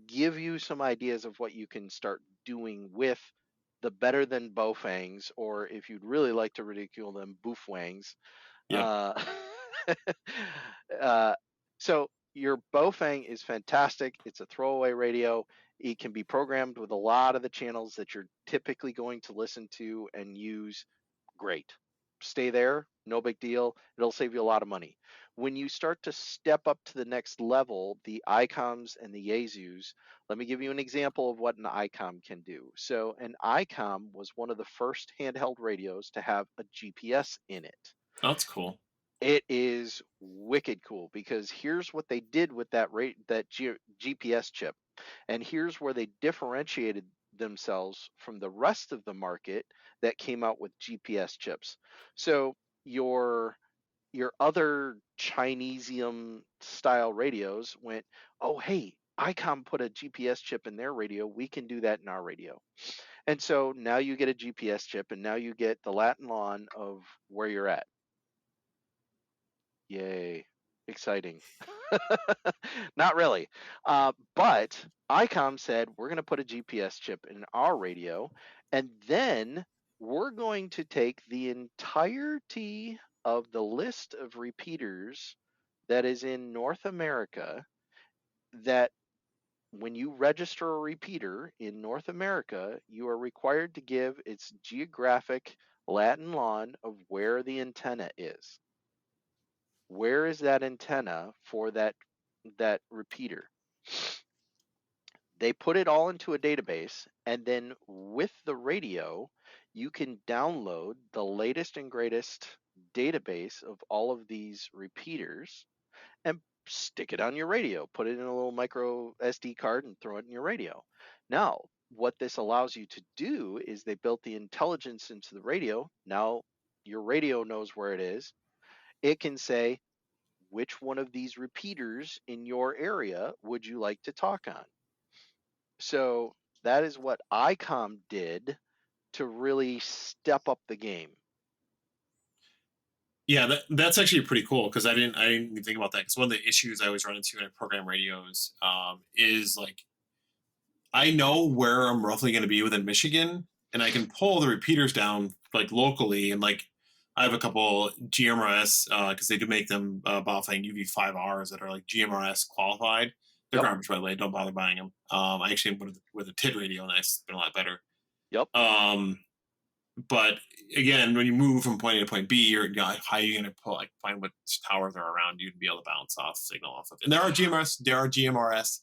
give you some ideas of what you can start doing with the better than Bofangs, or if you'd really like to ridicule them, Boofwangs. Yep. Uh, uh, so your Bofang is fantastic. It's a throwaway radio. It can be programmed with a lot of the channels that you're typically going to listen to and use. Great. Stay there. No big deal. It'll save you a lot of money. When you start to step up to the next level, the ICOMs and the Yaesus, let me give you an example of what an ICOM can do. So an ICOM was one of the first handheld radios to have a GPS in it. Oh, that's cool. It is wicked cool because here's what they did with that GPS chip, and here's where they differentiated themselves from the rest of the market that came out with GPS chips. So your other Chinesium style radios went, oh hey, ICOM put a GPS chip in their radio, we can do that in our radio. And so now you get a GPS chip, and now you get the Latin lawn of where you're at. Yay, exciting. Not really. But ICOM said, we're going to put a GPS chip in our radio, and then we're going to take the entirety of the list of repeaters that is in North America, that when you register a repeater in North America, you are required to give its geographic Latin lawn of where the antenna is. Where is that antenna for that repeater? They put it all into a database, and then with the radio, you can download the latest and greatest database of all of these repeaters and stick it on your radio. Put it in a little micro SD card and throw it in your radio. Now, what this allows you to do is they built the intelligence into the radio. Now your radio knows where it is. It can say, which one of these repeaters in your area would you like to talk on? So that is what ICOM did to really step up the game. Yeah, that's actually pretty cool because I didn't even think about that. Because one of the issues I always run into in program radios is like I know where I'm roughly going to be within Michigan, and I can pull the repeaters down like locally, and like I have a couple GMRS because they do make them Baofeng UV5Rs that are like GMRS qualified. They're Yep. garbage, by the way. Don't bother buying them. I actually went with a TID radio, and it's been a lot better. Yep. But again, when you move from point A to point B, how are you going to find what towers are around you to be able to bounce off signal off of? And there are GMRS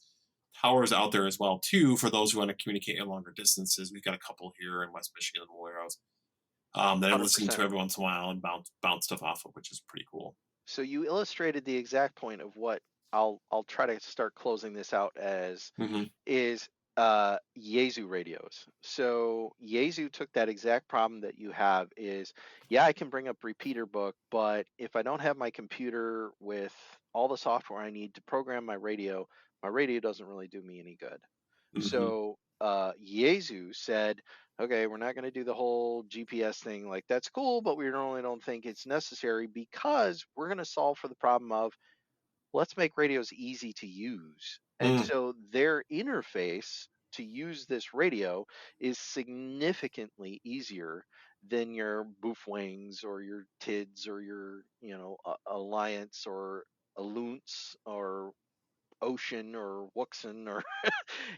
towers out there as well too for those who want to communicate at longer distances. We've got a couple here in West Michigan and Willeros that I listen 100%. to every once in a while and bounce stuff off of, which is pretty cool. So you illustrated the exact point of what I'll try to start closing this out as Mm-hmm. is Yaesu radios. So Yaesu took that exact problem that you have is, yeah, I can bring up repeater book, but if I don't have my computer with all the software I need to program my radio doesn't really do me any good. Mm-hmm. So Yaesu said, okay, we're not going to do the whole GPS thing. Like, that's cool, but we really don't think it's necessary because we're going to solve for the problem of let's make radios easy to use. And so their interface to use this radio is significantly easier than your Boofwangs or your TIDS or your, Alliance or Alliance or Ocean or Wuxin or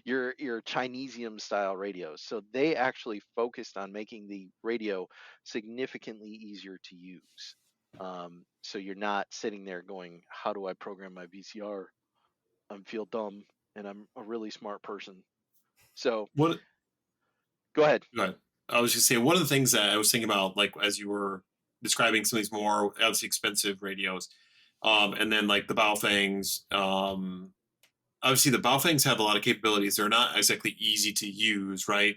your Chinesium style radios. So they actually focused on making the radio significantly easier to use. So you're not sitting there going, how do I program my VCR? I feel dumb and I'm a really smart person. So What? go ahead. Go ahead. I was just saying one of the things that I was thinking about, like as you were describing some of these more obviously expensive radios, and then like the Baofangs. Obviously, the Baofangs have a lot of capabilities. They're not exactly easy to use, right?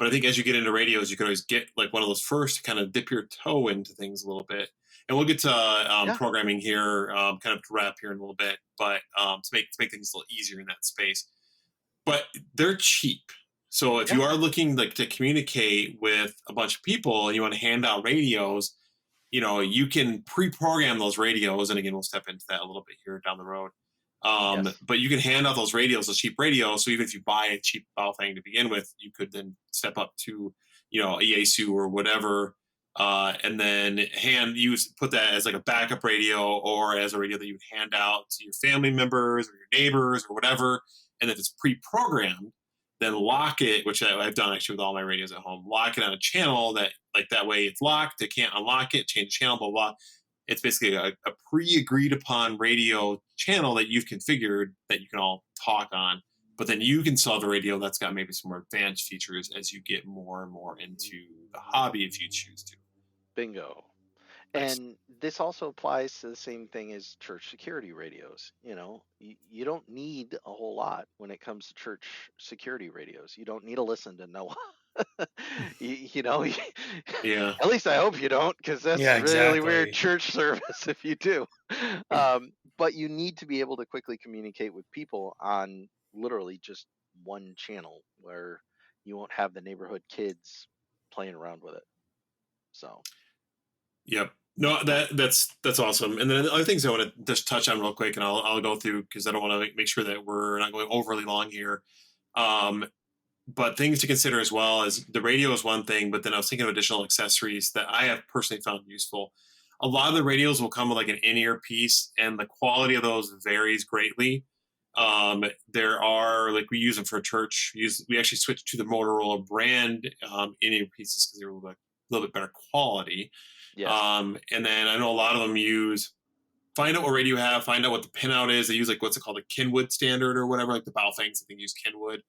But I think as you get into radios, you can always get like one of those first to kind of dip your toe into things a little bit. And we'll get to Yeah. programming here, kind of to wrap here in a little bit, but to make things a little easier in that space. But they're cheap. So if you are looking like to communicate with a bunch of people and you want to hand out radios, you can pre-program those radios. And again, we'll step into that a little bit here down the road. Yes. But you can hand out those radios, those cheap radios. So even if you buy a cheap Baofeng to begin with, you could then step up to, a Yaesu or whatever, and then put that as like a backup radio or as a radio that you would hand out to your family members or your neighbors or whatever. And if it's pre-programmed, then lock it, which I've done actually with all my radios at home. Lock it on a channel that way it's locked. It can't unlock it, change channel, blah blah. It's basically a pre-agreed upon radio channel that you've configured that you can all talk on. But then you can sell the radio that's got maybe some more advanced features as you get more and more into the hobby if you choose to. Bingo. Nice. And this also applies to the same thing as church security radios. You don't need a whole lot when it comes to church security radios. You don't need to listen to Noah. Yeah. At least I hope you don't, because that's Yeah, really weird exactly. church service if you do. But you need to be able to quickly communicate with people on literally just one channel where you won't have the neighborhood kids playing around with it. So. Yep. No, that's awesome. And then the other things I want to just touch on real quick, and I'll go through because I don't want to make sure that we're not going overly long here. But things to consider as well is the radio is one thing, but then I was thinking of additional accessories that I have personally found useful. A lot of the radios will come with like an in-ear piece, and the quality of those varies greatly. There are like we use them for church. We actually switched to the Motorola brand in-ear pieces because they were a little bit better quality. Yes. And then I know a lot of them find out what radio you have, find out what the pinout is. They use like what's it called, a Kenwood standard or whatever, like the Baofangs, I think use Kenwood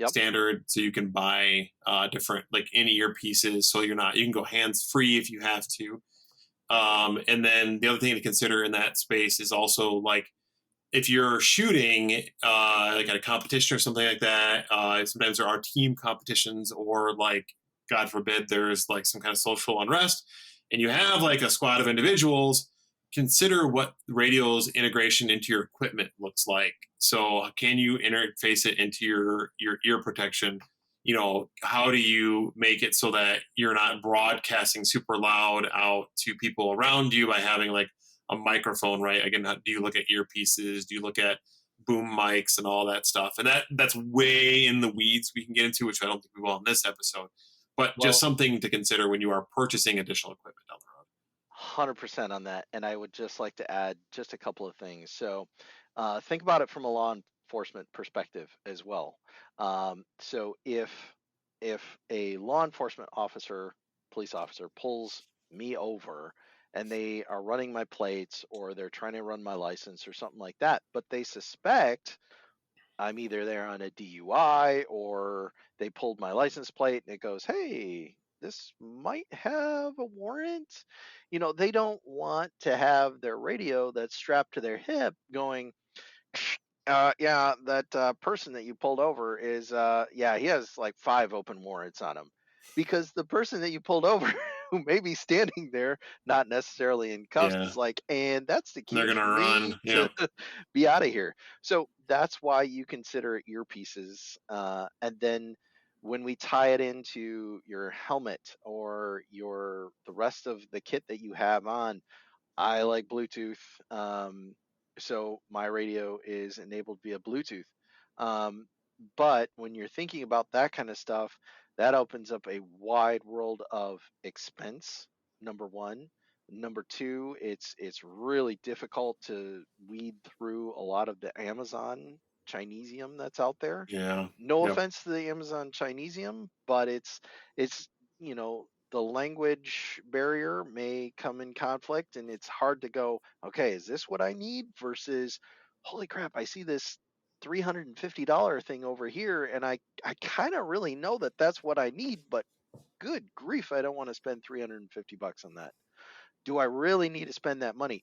standard. So you can buy different like in-ear pieces. So you can go hands free if you have to. And then the other thing to consider in that space is also like if you're shooting like at a competition or something like that, sometimes there are team competitions or like, God forbid, there's like some kind of social unrest. and you have like a squad of individuals, consider what radio's integration into your equipment looks like. So can you interface it into your ear protection? You know, how do you make it so that you're not broadcasting super loud out to people around you by having like a microphone, right? Again, do you look at earpieces? Do you look at boom mics and all that stuff? And that's way in the weeds we can get into, which I don't think we will in this episode. But just Well, something to consider when you are purchasing additional equipment down the road. 100% on that. And I would just like to add just a couple of things. So think about it from a law enforcement perspective as well. So if a law enforcement officer, police officer, pulls me over and they are running my plates or they're trying to run my license or something like that, but they suspect I'm either there on a DUI or they pulled my license plate and it goes, hey, this might have a warrant. They don't want to have their radio that's strapped to their hip going, yeah, that person that you pulled over is, yeah, he has like 5 open warrants on him. Because the person that you pulled over, who may be standing there, not necessarily in cuffs, Yeah, is like, and that's the they're cue gonna for me run. to Yeah, be out of here. So that's why you consider earpieces. And then when we tie it into your helmet or the rest of the kit that you have on, I like Bluetooth. So my radio is enabled via Bluetooth. Um, but when you're thinking about that kind of stuff, that opens up a wide world of expense, number one. Number two, it's really difficult to weed through a lot of the Amazon Chinesium that's out there. yeah, No yep, offense to the Amazon Chinesium, but it's the language barrier may come in conflict, and it's hard to go, okay, is this what I need versus, holy crap, I see this $350 thing over here and I kind of really know that that's what I need, but good grief, I don't want to spend 350 bucks on that. Do I really need to spend that money?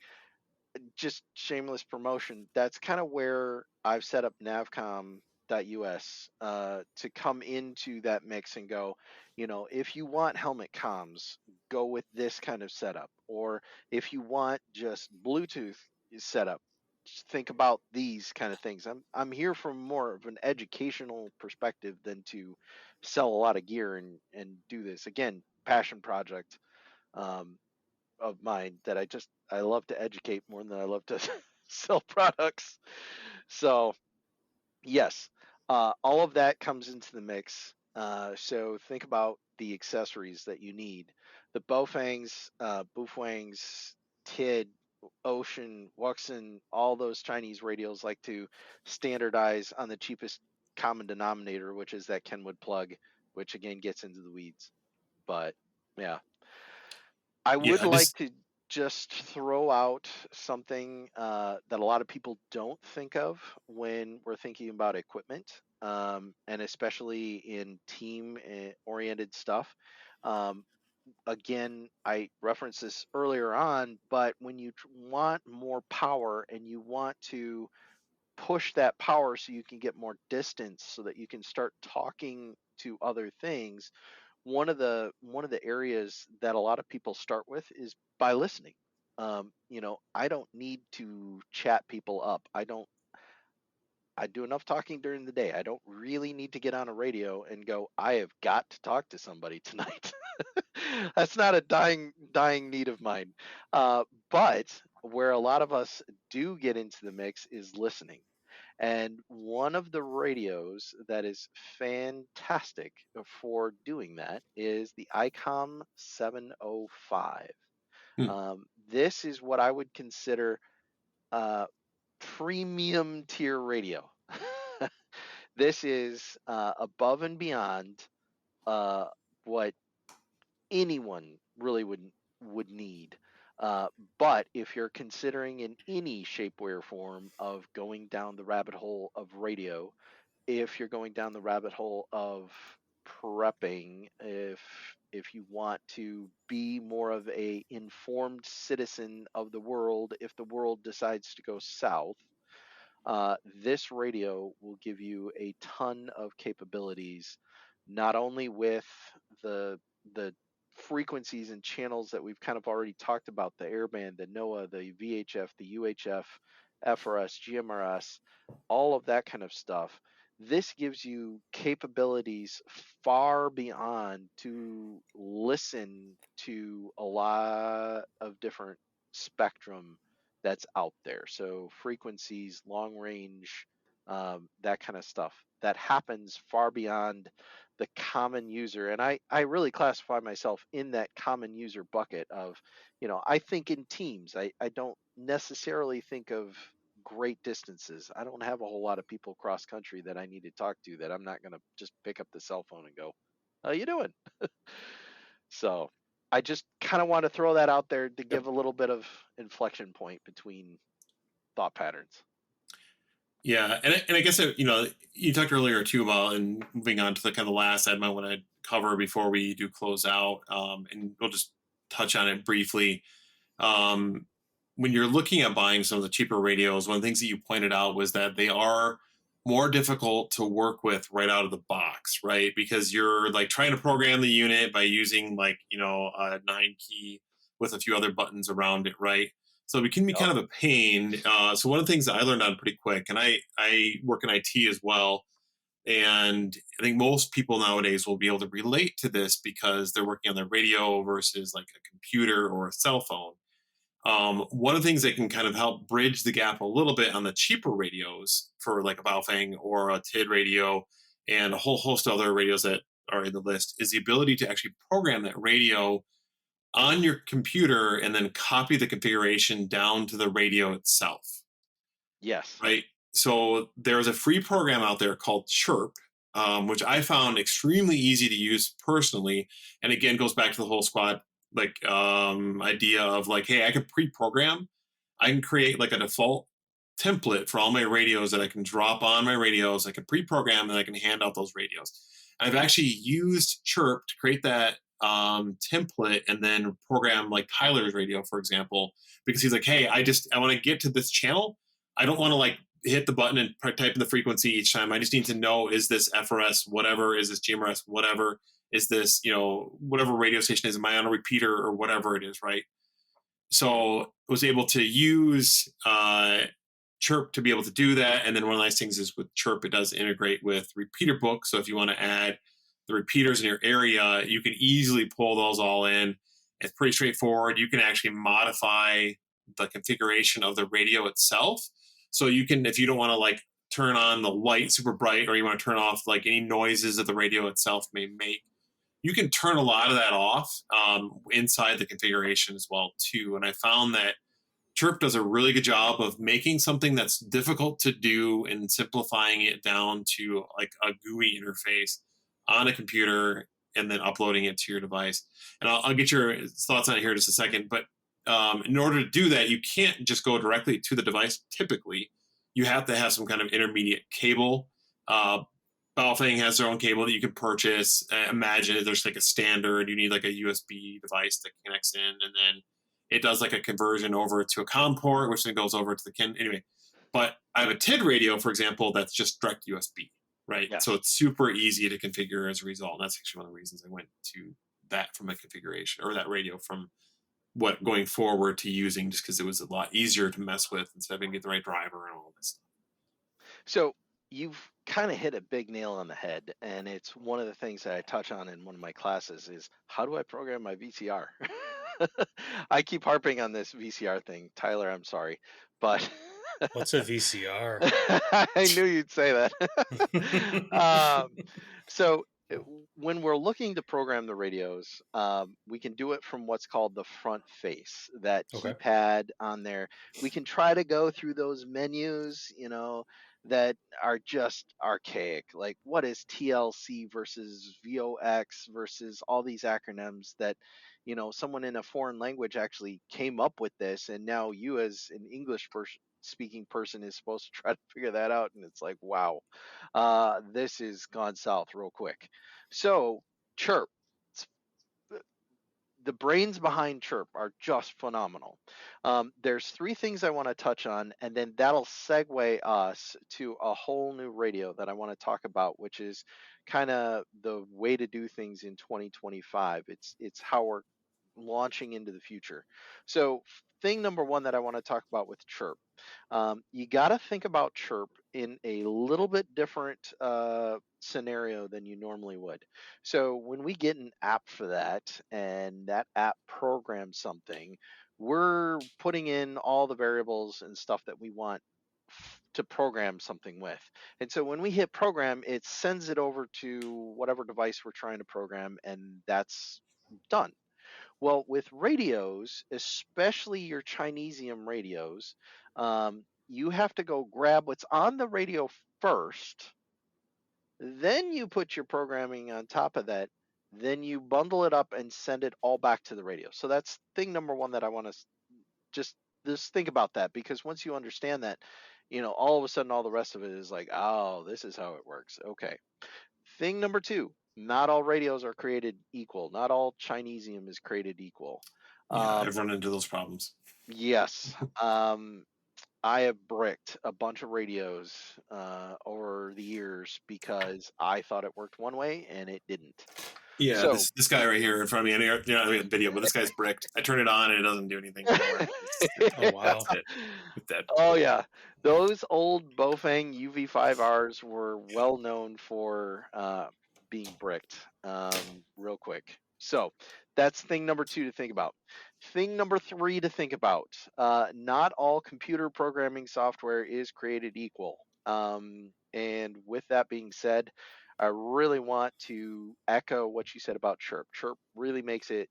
Just shameless promotion. That's kind of where I've set up NavComm.us to come into that mix and go, if you want helmet comms, go with this kind of setup. Or if you want just Bluetooth setup, just think about these kind of things. I'm here from more of an educational perspective than to sell a lot of gear and do this. Again, passion project. Um, of mine that I love to educate more than I love to sell products. So yes, all of that comes into the mix. So think about the accessories that you need: the Baofangs, Bufwangs, TID, Ocean, Wuxin. All those Chinese radios like to standardize on the cheapest common denominator, which is that Kenwood plug, which again gets into the weeds. But yeah, I would yeah. like Just to just throw out something that a lot of people don't think of when we're thinking about equipment, and especially in team-oriented stuff. Um, Again, I referenced this earlier on, but when you want more power and you want to push that power so you can get more distance so that you can start talking to other things, one of the areas that a lot of people start with is by listening. I don't need to chat people up. I do enough talking during the day. I don't really need to get on a radio and go, I have got to talk to somebody tonight. That's not a dying need of mine. But where a lot of us do get into the mix is listening. And one of the radios that is fantastic for doing that is the ICOM 705. hmm, This is what I would consider premium tier radio. This is above and beyond uh, what anyone really would need. Uh, but if you're considering in any shape, way, or form of going down the rabbit hole of radio, if you're going down the rabbit hole of prepping, if you want to be more of a informed citizen of the world, if the world decides to go south, this radio will give you a ton of capabilities, not only with the the frequencies and channels that we've kind of already talked about, the airband, the NOAA, the VHF, the UHF, FRS, GMRS, all of that kind of stuff. This gives you capabilities far beyond to listen to a lot of different spectrum that's out there. So frequencies, long range, that kind of stuff that happens far beyond the common user. And I really classify myself in that common user bucket of, I think in teams. I don't necessarily think of great distances. I don't have a whole lot of people cross country that I need to talk to that I'm not going to just pick up the cell phone and go, how you doing? So I just kind of want to throw that out there to Yep. give a little bit of inflection point between thought patterns. Yeah, and I guess you talked earlier too about, and moving on to the kind of the last item I want to cover before we do close out, and we'll just touch on it briefly. Um, when you're looking at buying some of the cheaper radios, one of the things that you pointed out was that they are more difficult to work with right out of the box, right? Because you're like trying to program the unit by using like, a 9 key with a few other buttons around it, right? So it can be Yep. kind of a pain. So one of the things that I learned on pretty quick, and I work in IT as well, and I think most people nowadays will be able to relate to this because they're working on their radio versus like a computer or a cell phone. One of the things that can kind of help bridge the gap a little bit on the cheaper radios for like a Baofeng or a TID radio and a whole host of other radios that are in the list is the ability to actually program that radio on your computer and then copy the configuration down to the radio itself, Yes. right? So there's a free program out there called CHIRP, which I found extremely easy to use personally. And again, goes back to the whole squad like idea of like, hey, I can pre-program. I can create like a default template for all my radios that I can drop on my radios. I can pre-program and I can hand out those radios. I've actually used Chirp to create that template and then program like Tyler's radio, for example, because he's like, hey, I want to get to this channel. I don't want to like hit the button and type in the frequency each time. I just need to know, is this FRS whatever? Is this GMRS whatever? Is this, whatever radio station is? Am I on a repeater or whatever it is, right? So I was able to use Chirp to be able to do that. And then one of the nice things is with Chirp, it does integrate with Repeater Book. So if you want to add the repeaters in your area, you can easily pull those all in. It's pretty straightforward. You can actually modify the configuration of the radio itself. So you can, if you don't want to like turn on the light super bright or you want to turn off like any noises that the radio itself may make, you can turn a lot of that off inside the configuration as well too. And I found that Chirp does a really good job of making something that's difficult to do and simplifying it down to like a GUI interface on a computer and then uploading it to your device. And I'll get your thoughts on it here in just a second. But in order to do that, you can't just go directly to the device. Typically, you have to have some kind of intermediate cable. Baofeng has their own cable that you can purchase. Imagine there's like a standard. You need like a USB device that connects in, and then it does like a conversion over to a COM port, which then goes over to the anyway. But I have a TID radio, for example, that's just direct USB, right? Yes. So it's super easy to configure as a result. And that's actually one of the reasons I went to that from a configuration or that radio from what going forward to using, just because it was a lot easier to mess with instead of having to get the right driver and all this stuff. So you've kind of hit a big nail on the head, and it's one of the things that I touch on in one of my classes is how do I program my VCR? I keep harping on this VCR thing. Tyler, I'm sorry, but What's a VCR? I knew you'd say that. So when we're looking to program the radios, we can do it from what's called the front face, that Okay. keypad on there. We can try to go through those menus, that are just archaic. Like what is TLC versus VOX versus all these acronyms that, someone in a foreign language actually came up with this, and now you as an English speaking person is supposed to try to figure that out, and it's like, wow, this has gone south real quick. So Chirp, the brains behind CHIRP are just phenomenal. There's three things I want to touch on, and then that'll segue us to a whole new radio that I want to talk about, which is kind of the way to do things in 2025. It's how we're launching into the future. So, thing number one that I want to talk about with CHIRP, you got to think about CHIRP in a little bit different scenario than you normally would. So when we get an app for that and that app programs something, we're putting in all the variables and stuff that we want to program something with. And so when we hit program, it sends it over to whatever device we're trying to program, and that's done. Well, with radios, especially your Chinesium radios, you have to go grab what's on the radio first, then you put your programming on top of that, then you bundle it up and send it all back to the radio. So that's thing number one that I want to just think about that, because once you understand that, all of a sudden all the rest of it is like, oh, this is how it works. Okay. Thing number two, not all radios are created equal. Not all Chinesium is created equal. Yeah, I've run into those problems. Yes. I have bricked a bunch of radios over the years because I thought it worked one way and it didn't. Yeah, So, this guy right here in front of me, and you're not having a video, but this guy's bricked. I turn it on and it doesn't do anything anymore. Oh wow. It's dead. Oh yeah, those old Bofang UV5Rs were well known for being bricked. Real quick. So that's thing number two to think about. Thing number three to think about: not all computer programming software is created equal. And with that being said, I really want to echo what you said about CHIRP. CHIRP really makes it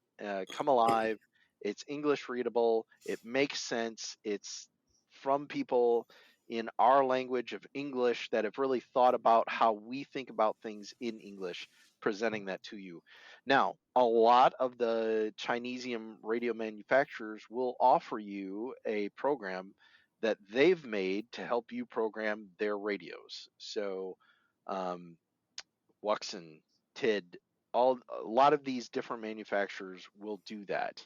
come alive. It's English readable. It makes sense. It's from people in our language of English that have really thought about how we think about things in English, presenting that to you. Now, a lot of the Chinesium radio manufacturers will offer you a program that they've made to help you program their radios. So, Wuxen, TID, a lot of these different manufacturers will do that.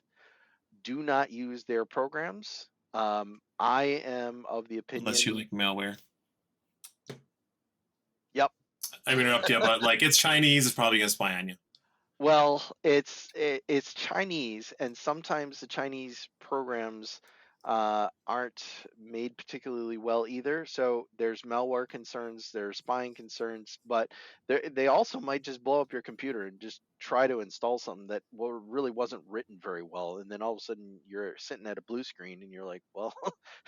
Do not use their programs. I am of the opinion. Unless you like malware. Yep. I mean, interrupt you, but like it's Chinese, it's probably gonna spy on you. Well, it's Chinese, and sometimes the Chinese programs aren't made particularly well either. So there's malware concerns, there's spying concerns, but they also might just blow up your computer and just try to install something that really wasn't written very well, and then all of a sudden you're sitting at a blue screen and you're like, well,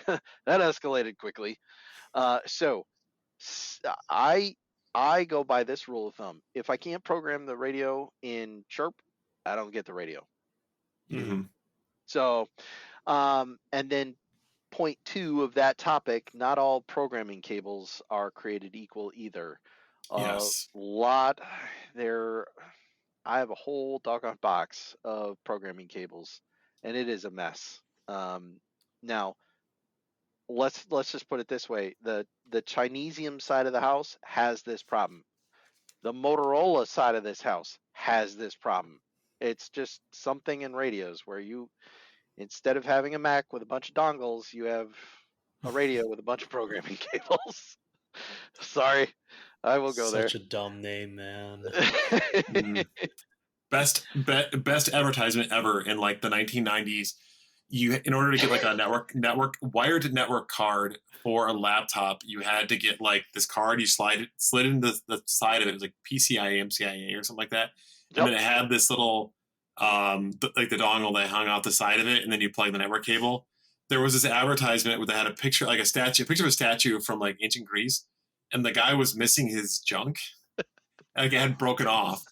that escalated quickly. So I go by this rule of thumb: if I can't program the radio in CHIRP, I don't get the radio. Mm-hmm. So, and then point two of that topic: not all programming cables are created equal either. Yes. I have a whole doggone box of programming cables, and it is a mess. Now, let's just put it this way: the Chinesium side of the house has this problem. The Motorola side of this house has this problem. It's just something in radios where you, instead of having a Mac with a bunch of dongles, you have a radio with a bunch of programming cables. Sorry, I will go there. Such a dumb name, man. Best advertisement ever in like the 1990s. In order to get like a network wired network card for a laptop, you had to get like this card. You slid into the side of it. It was like PCIe, MCIA, or something like that. And then it had this little like the dongle that hung off the side of it, and then you plug the network cable. There was this advertisement that had a picture, like a picture of a statue from like ancient Greece, and the guy was missing his junk, like it had broken off,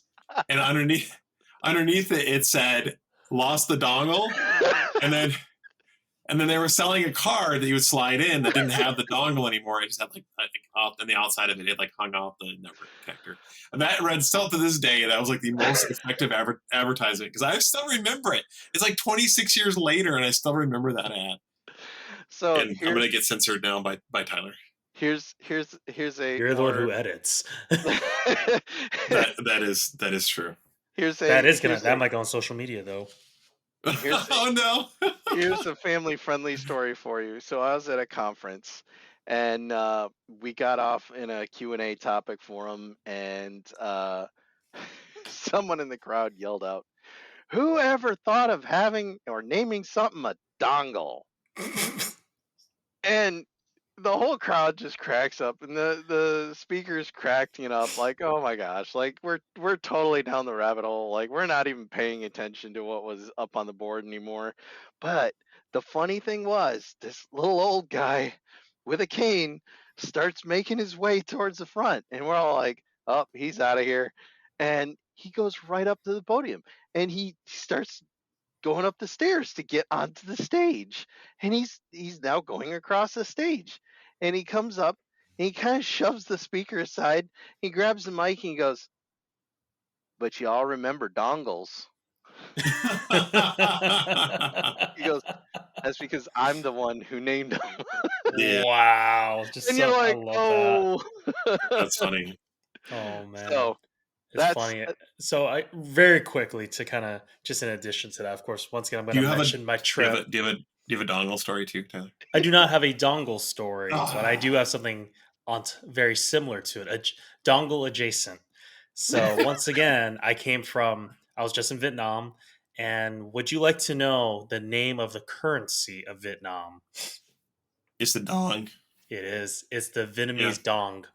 and underneath it said lost the dongle. And then they were selling a card that you would slide in that didn't have the dongle anymore. It just had like off on the outside of it, it like hung off the network connector. And that read still to this day, that was like the most effective advertisement, because I still remember it. It's like 26 years later, and I still remember that ad. So and I'm gonna get censored now by Tyler. Here's a. You're the one who edits. that is true. That might go on social media though. Here's Oh no. here's a family friendly story for you. So I was at a conference, and we got off in a Q&A topic forum, and someone in the crowd yelled out, "Who ever thought of having or naming something a dongle?" And the whole crowd just cracks up, and the speakers cracking up like, "Oh my gosh, like we're totally down the rabbit hole, like we're not even paying attention to what was up on the board anymore." But the funny thing was, this little old guy with a cane starts making his way towards the front, and we're all like, "Oh, he's out of here." And he goes right up to the podium, and he starts going up the stairs to get onto the stage. And he's now going across the stage. And he comes up and he kind of shoves the speaker aside. He grabs the mic and he goes, "But you all remember dongles." He goes, "That's because I'm the one who named them." Yeah, Wow, just And you're so I like, love that. "Oh." that's funny. Oh man, So it's that's funny. So I very quickly to kind of just in addition to that, of course, once again I'm going Do to you have a mention my do you have trip. a do you have a do you have a dongle story too, Tyler? I do not have a dongle story, but I do Ah. have something very similar to it, dongle adjacent. So once again, I was just in Vietnam, and would you like to know the name of the currency of Vietnam? It's the dong. It's the Yeah. Vietnamese dong.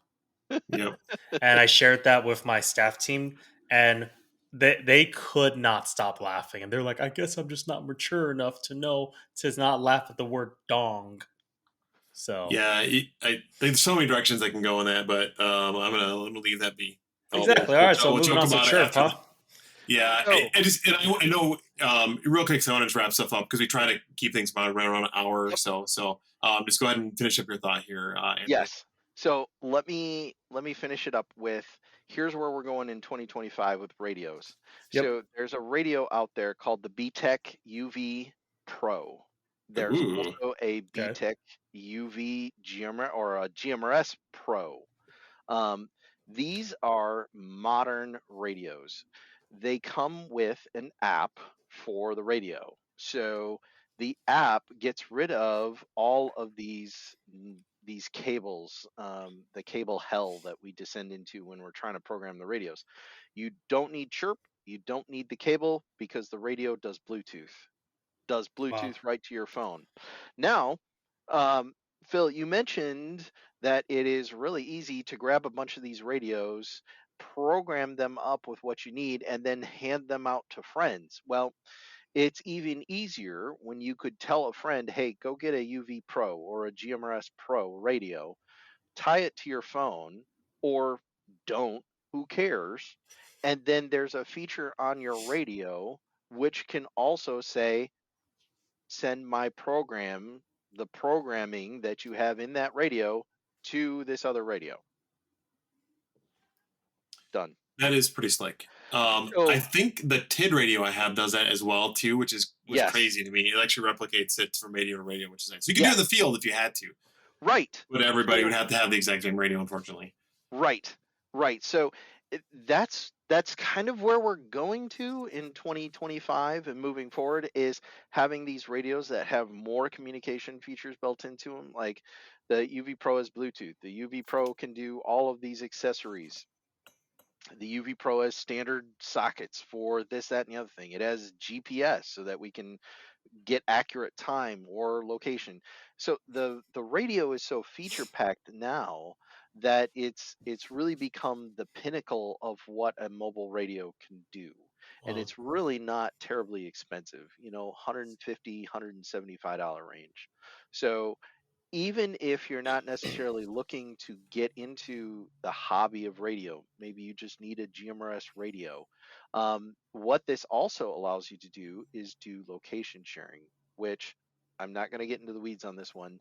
Yep. And I shared that with my staff team, and they could not stop laughing. And they're like, I guess I'm just not mature enough to know to not laugh at the word dong. So Yeah. There's so many directions I can go in that, but I'm gonna leave that be. yeah. exactly. All right, so We'll moving joke on to about it chirp, after huh? the. Yeah, So I just and I know real quick. So I want to just wrap stuff up because we try to keep things about right around an hour or yep, so. So just go ahead and finish up your thought here, Anthony. yes. So let me finish it up with, here's where we're going in 2025 with radios. Yep. So there's a radio out there called the BTEC UV Pro. There's Ooh. also a Okay. BTEC UV GMR or a GMRS Pro. Um, these are modern radios. They come with an app for the radio. So the app gets rid of all of these cables, the cable hell that we descend into when we're trying to program the radios. You don't need chirp. You don't need the cable because the radio does Wow. Bluetooth right to your phone. Now, um, Phil, you mentioned that it is really easy to grab a bunch of these radios, program them up with what you need, and then hand them out to friends. Well, it's even easier when you could tell a friend, "Hey, go get a UV Pro or a GMRS Pro radio, tie it to your phone, or don't, who cares?" And then there's a feature on your radio which can also say, "Send my program, the programming that you have in that radio, to this other radio." Done. That is pretty slick. I So, think the TID radio I have does that as well too, which yes, crazy to me. It actually replicates it from radio to radio, which is nice. So you can do it in the yes, field if you had to, right. but everybody would So, have to have the exact same radio, unfortunately. right, right. So that's kind of where we're going to in 2025 and moving forward, is having these radios that have more communication features built into them. Like the UV Pro is Bluetooth. The UV Pro can do all of these accessories. The UV Pro has standard sockets for this, that, and the other thing. It has GPS so that we can get accurate time or location. So the radio is so feature packed now that it's really become the pinnacle of what a mobile radio can do. And Wow. it's really not terribly expensive, 150, $175 range. So even if you're not necessarily looking to get into the hobby of radio, maybe you just need a GMRS radio. What this also allows you to do is do location sharing, which I'm not going to get into the weeds on this one.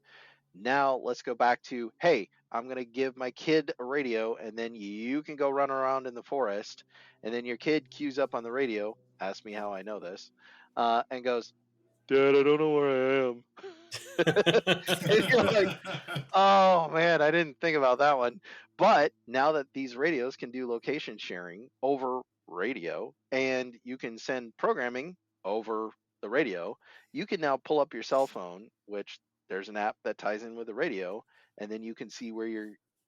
Now let's go back to, hey, I'm going to give my kid a radio, and then you can go run around in the forest, and then your kid queues up on the radio. Ask me how I know this, and goes, "Dad, I don't know where I am." And you're like, "Oh man, I didn't think about that one." But now that these radios can do location sharing over radio, and you can send programming over the radio, you can now pull up your cell phone, which there's an app that ties in with the radio, and then you can see where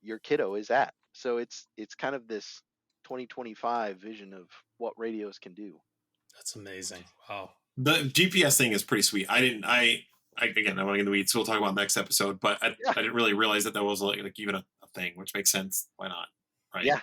your kiddo is at. So it's kind of this 2025 vision of what radios can do. That's amazing. Wow. The GPS thing is pretty sweet. I again, I want to get in the weeds, so we'll talk about next episode. But Yeah, I didn't really realize that was like even a thing, which makes sense. Why not? Right? yeah,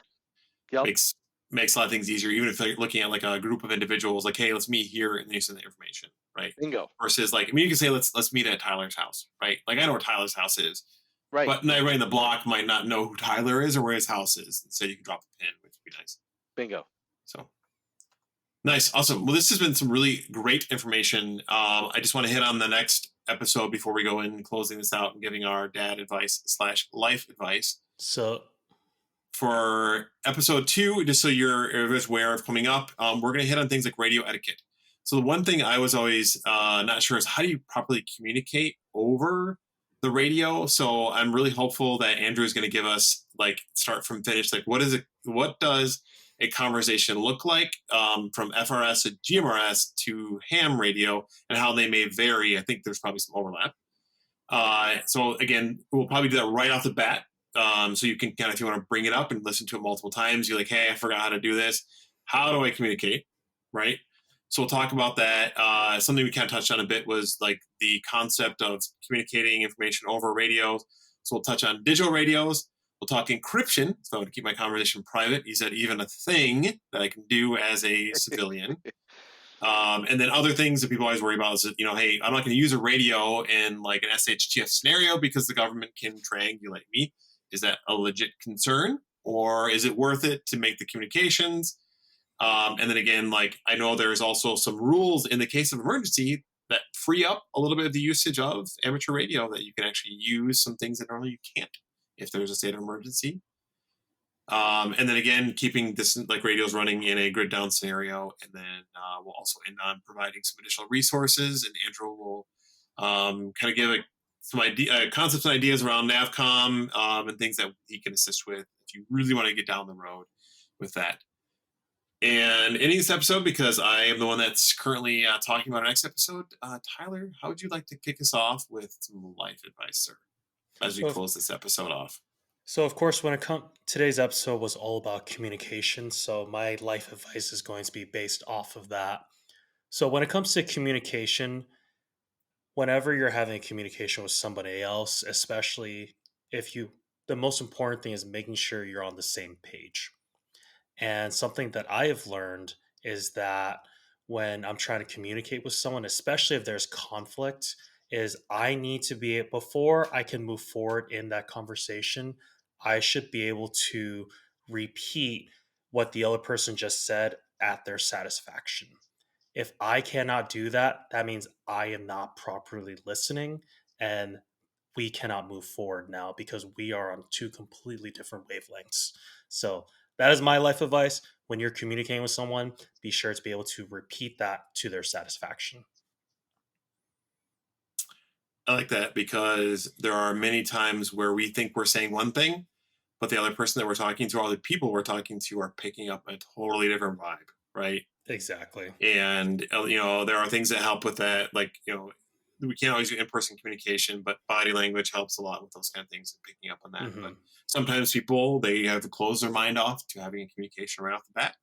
yep, Makes makes a lot of things easier, even if you're looking at like a group of individuals, like, hey, let's meet here, and they send the information, right? bingo, Versus like, I mean, you can say let's meet at Tyler's house, right? Like I know where Tyler's house is, right, but not everybody in the block might not know who Tyler is or where his house is. And so you can drop the pin, which would be nice. bingo. So nice, awesome. Well, this has been some really great information. I just want to hit on the next episode before we go in closing this out and giving our dad advice slash life advice. So For episode 2, just so you're aware of coming up, we're going to hit on things like radio etiquette. So the one thing I was always not sure is how do you properly communicate over the radio. So I'm really hopeful that Andrew is going to give us like start from finish, like what is it, what does a conversation look like from FRS to GMRS to ham radio, and how they may vary. I think there's probably some overlap. So again, we'll probably do that right off the bat. So you can kind of, if you want to bring it up and listen to it multiple times, you're like, hey, I forgot how to do this. How do I communicate? Right. So we'll talk about that. Something we kind of touched on a bit was like the concept of communicating information over radios. So we'll touch on digital radios. We'll talk encryption. So I want to keep my conversation private. He said even a thing that I can do as a civilian. And then other things that people always worry about is that, hey, I'm not going to use a radio in like an SHTF scenario because the government can triangulate me. Is that a legit concern, or is it worth it to make the communications? And then again, like I know there's also some rules in the case of emergency that free up a little bit of the usage of amateur radio, that you can actually use some things that normally you can't if there's a state of emergency. And then again, keeping this like radios running in a grid down scenario. And then we'll also end on providing some additional resources. And Andrew will kind of give some concepts and ideas around NavComm and things that he can assist with if you really want to get down the road with that. And ending this episode, because I am the one that's currently talking about our next episode, Tyler, how would you like to kick us off with some life advice, sir, as we so close this episode off? So of course, when it comes today's episode was all about communication. So my life advice is going to be based off of that. So when it comes to communication, whenever you're having a communication with somebody else, especially if you, the most important thing is making sure you're on the same page. And something that I have learned is that when I'm trying to communicate with someone, especially if there's conflict, is I need to be before I can move forward in that conversation, I should be able to repeat what the other person just said at their satisfaction. If I cannot do that, that means I am not properly listening and we cannot move forward now because we are on two completely different wavelengths. So that is my life advice. When you're communicating with someone, be sure to be able to repeat that to their satisfaction. I like that because there are many times where we think we're saying one thing, but the other person that we're talking to, or the people we're talking to, are picking up a totally different vibe, right? Exactly. And there are things that help with that, like we can't always do in-person communication, but body language helps a lot with those kind of things and picking up on that. But Hmm. sometimes people, they have to close their mind off to having a communication right off the bat,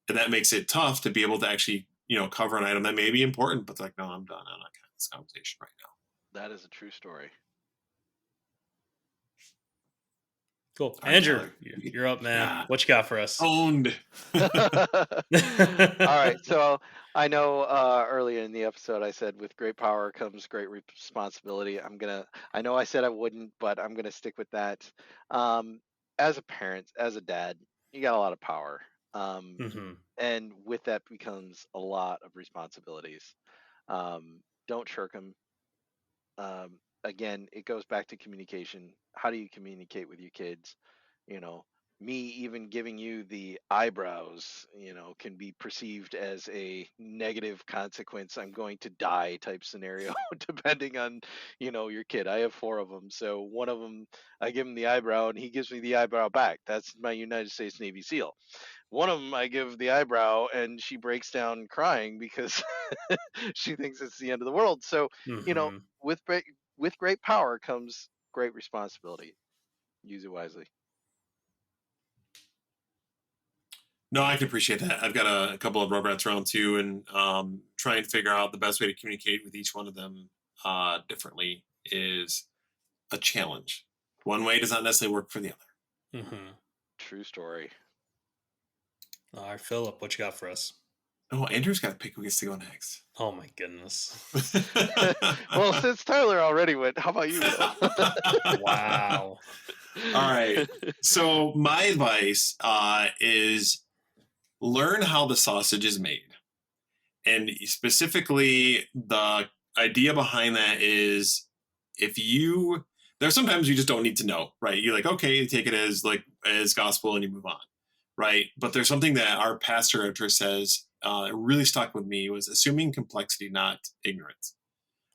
and that makes it tough to be able to actually cover an item that may be important, but they're like, no, I'm done. I'm not having this conversation right now. That is a true story. Cool. All right, Andrew, Tyler. you're up, man. Yeah. What you got for us? Owned. All right. So I know earlier in the episode I said with great power comes great responsibility. I know I said I wouldn't, but I'm gonna stick with that. As a parent, as a dad, you got a lot of power. Hmm. And with that becomes a lot of responsibilities. Don't shirk them. Again, it goes back to communication. How do you communicate with your kids? You know, me even giving you the eyebrows, can be perceived as a negative consequence. I'm going to die type scenario, depending on, your kid. I have four of them. So one of them, I give him the eyebrow and he gives me the eyebrow back. That's my United States Navy SEAL. One of them, I give the eyebrow and she breaks down crying because she thinks it's the end of the world. So, Hmm. with great power comes great responsibility. Use it wisely. No, I can appreciate that. I've got a couple of Rugrats around too, and try and figure out the best way to communicate with each one of them differently is a challenge. One way does not necessarily work for the other. Hmm. True story. All right, Philip, what you got for us? Oh, Andrew's got to pick who gets to go next. Oh my goodness. Well, since Tyler already went, how about you, Will? Wow. All right. So my advice is learn how the sausage is made. And specifically, the idea behind that is if you, there's sometimes you just don't need to know, right? You're like, okay, you take it as gospel and you move on, right? But there's something that our pastor says really stuck with me was assuming complexity, not ignorance,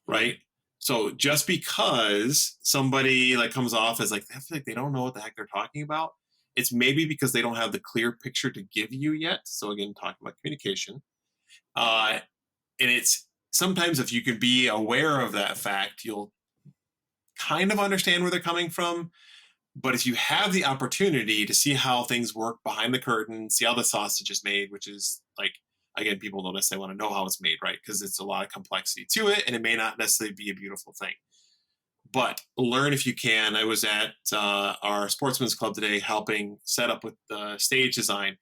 right? So just because somebody like comes off as like I feel like they don't know what the heck they're talking about, it's maybe because they don't have the clear picture to give you yet. So again, talking about communication, uh, and it's sometimes if you can be aware of that fact, you'll kind of understand where they're coming from. But if you have the opportunity to see how things work behind the curtain, see how the sausage is made, which is like, again, people don't necessarily want to know how it's made, right? Because it's a lot of complexity to it, and it may not necessarily be a beautiful thing. But learn if you can. I was at our sportsman's club today helping set up with the stage design.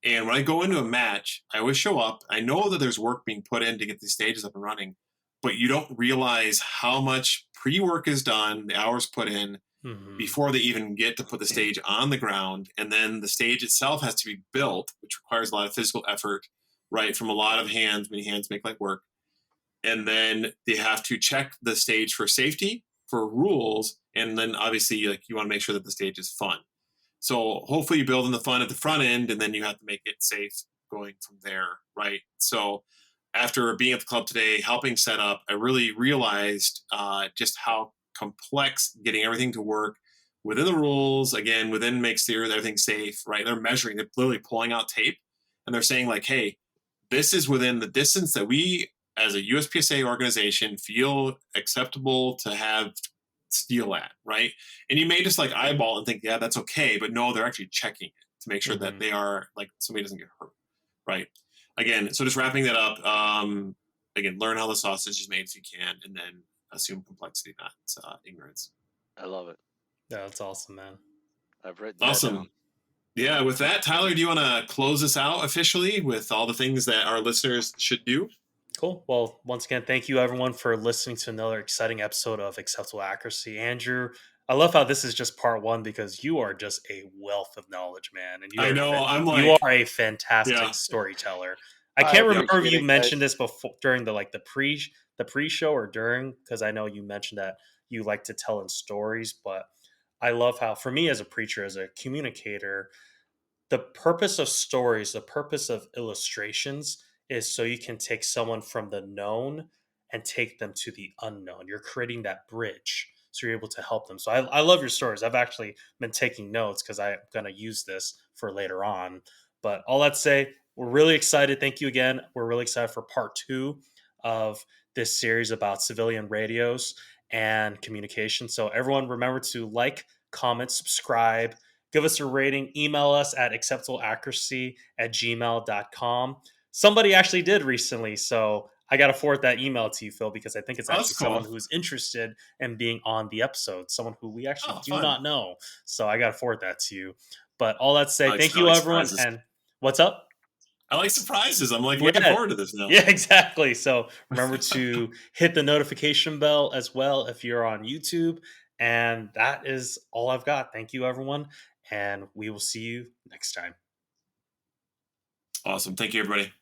And when I go into a match, I always show up. I know that there's work being put in to get these stages up and running, but you don't realize how much pre work is done, the hours put in, Hmm. before they even get to put the stage on the ground. And then the stage itself has to be built, which requires a lot of physical effort, right? From a lot of hands, many hands make light work. And then they have to check the stage for safety, for rules, and then obviously like you want to make sure that the stage is fun. So hopefully you build in the fun at the front end and then you have to make it safe going from there, right? So after being at the club today, helping set up, I really realized just how complex getting everything to work within the rules, again, within makes sure that everything's safe, right? They're measuring, they're literally pulling out tape and they're saying like, hey, this is within the distance that we as a USPSA organization feel acceptable to have steel at, right? And you may just like eyeball and think, yeah, that's okay, but no, they're actually checking it to make sure that Hmm. they are like somebody doesn't get hurt, right? Again, so just wrapping that up. Again, learn how the sausage is made if you can, and then assume complexity, not ignorance. I love it. Yeah, that's awesome, man. I've written that down. Awesome. Yeah, with that, Tyler, do you want to close us out officially with all the things that our listeners should do? Cool. Well, once again, thank you everyone for listening to another exciting episode of Acceptable Accuracy. Andrew, I love how this is just part one because you are just a wealth of knowledge, man, and I know. I'm you like, are a yeah. fantastic storyteller. I I can't Yep. remember if appreciate you it, mentioned guys. this before during the pre show or during because I know you mentioned that you like to tell in stories, but I love how for me as a preacher, as a communicator, the purpose of stories, the purpose of illustrations is so you can take someone from the known and take them to the unknown. You're creating that bridge so you're able to help them. So I love your stories. I've actually been taking notes because I'm going to use this for later on. But all that to say, we're really excited. Thank you again. We're really excited for part two of this series about civilian radios and communication. So everyone remember to like, comment, subscribe, give us a rating, email us at acceptableaccuracy@gmail.com. Somebody actually did recently, so I got to forward that email to you, Phil, because I think it's Oh, that's actually someone cool. who's interested in being on the episode, someone who we actually Oh, do fun. not know. So I got to forward that to you. But all that to say, thank I you, like everyone. surprises. And what's up? I like surprises. I'm like looking Yeah, forward to this now. yeah, exactly. So remember to hit the notification bell as well if you're on YouTube. And that is all I've got. Thank you, everyone. And we will see you next time. Awesome. Thank you, everybody.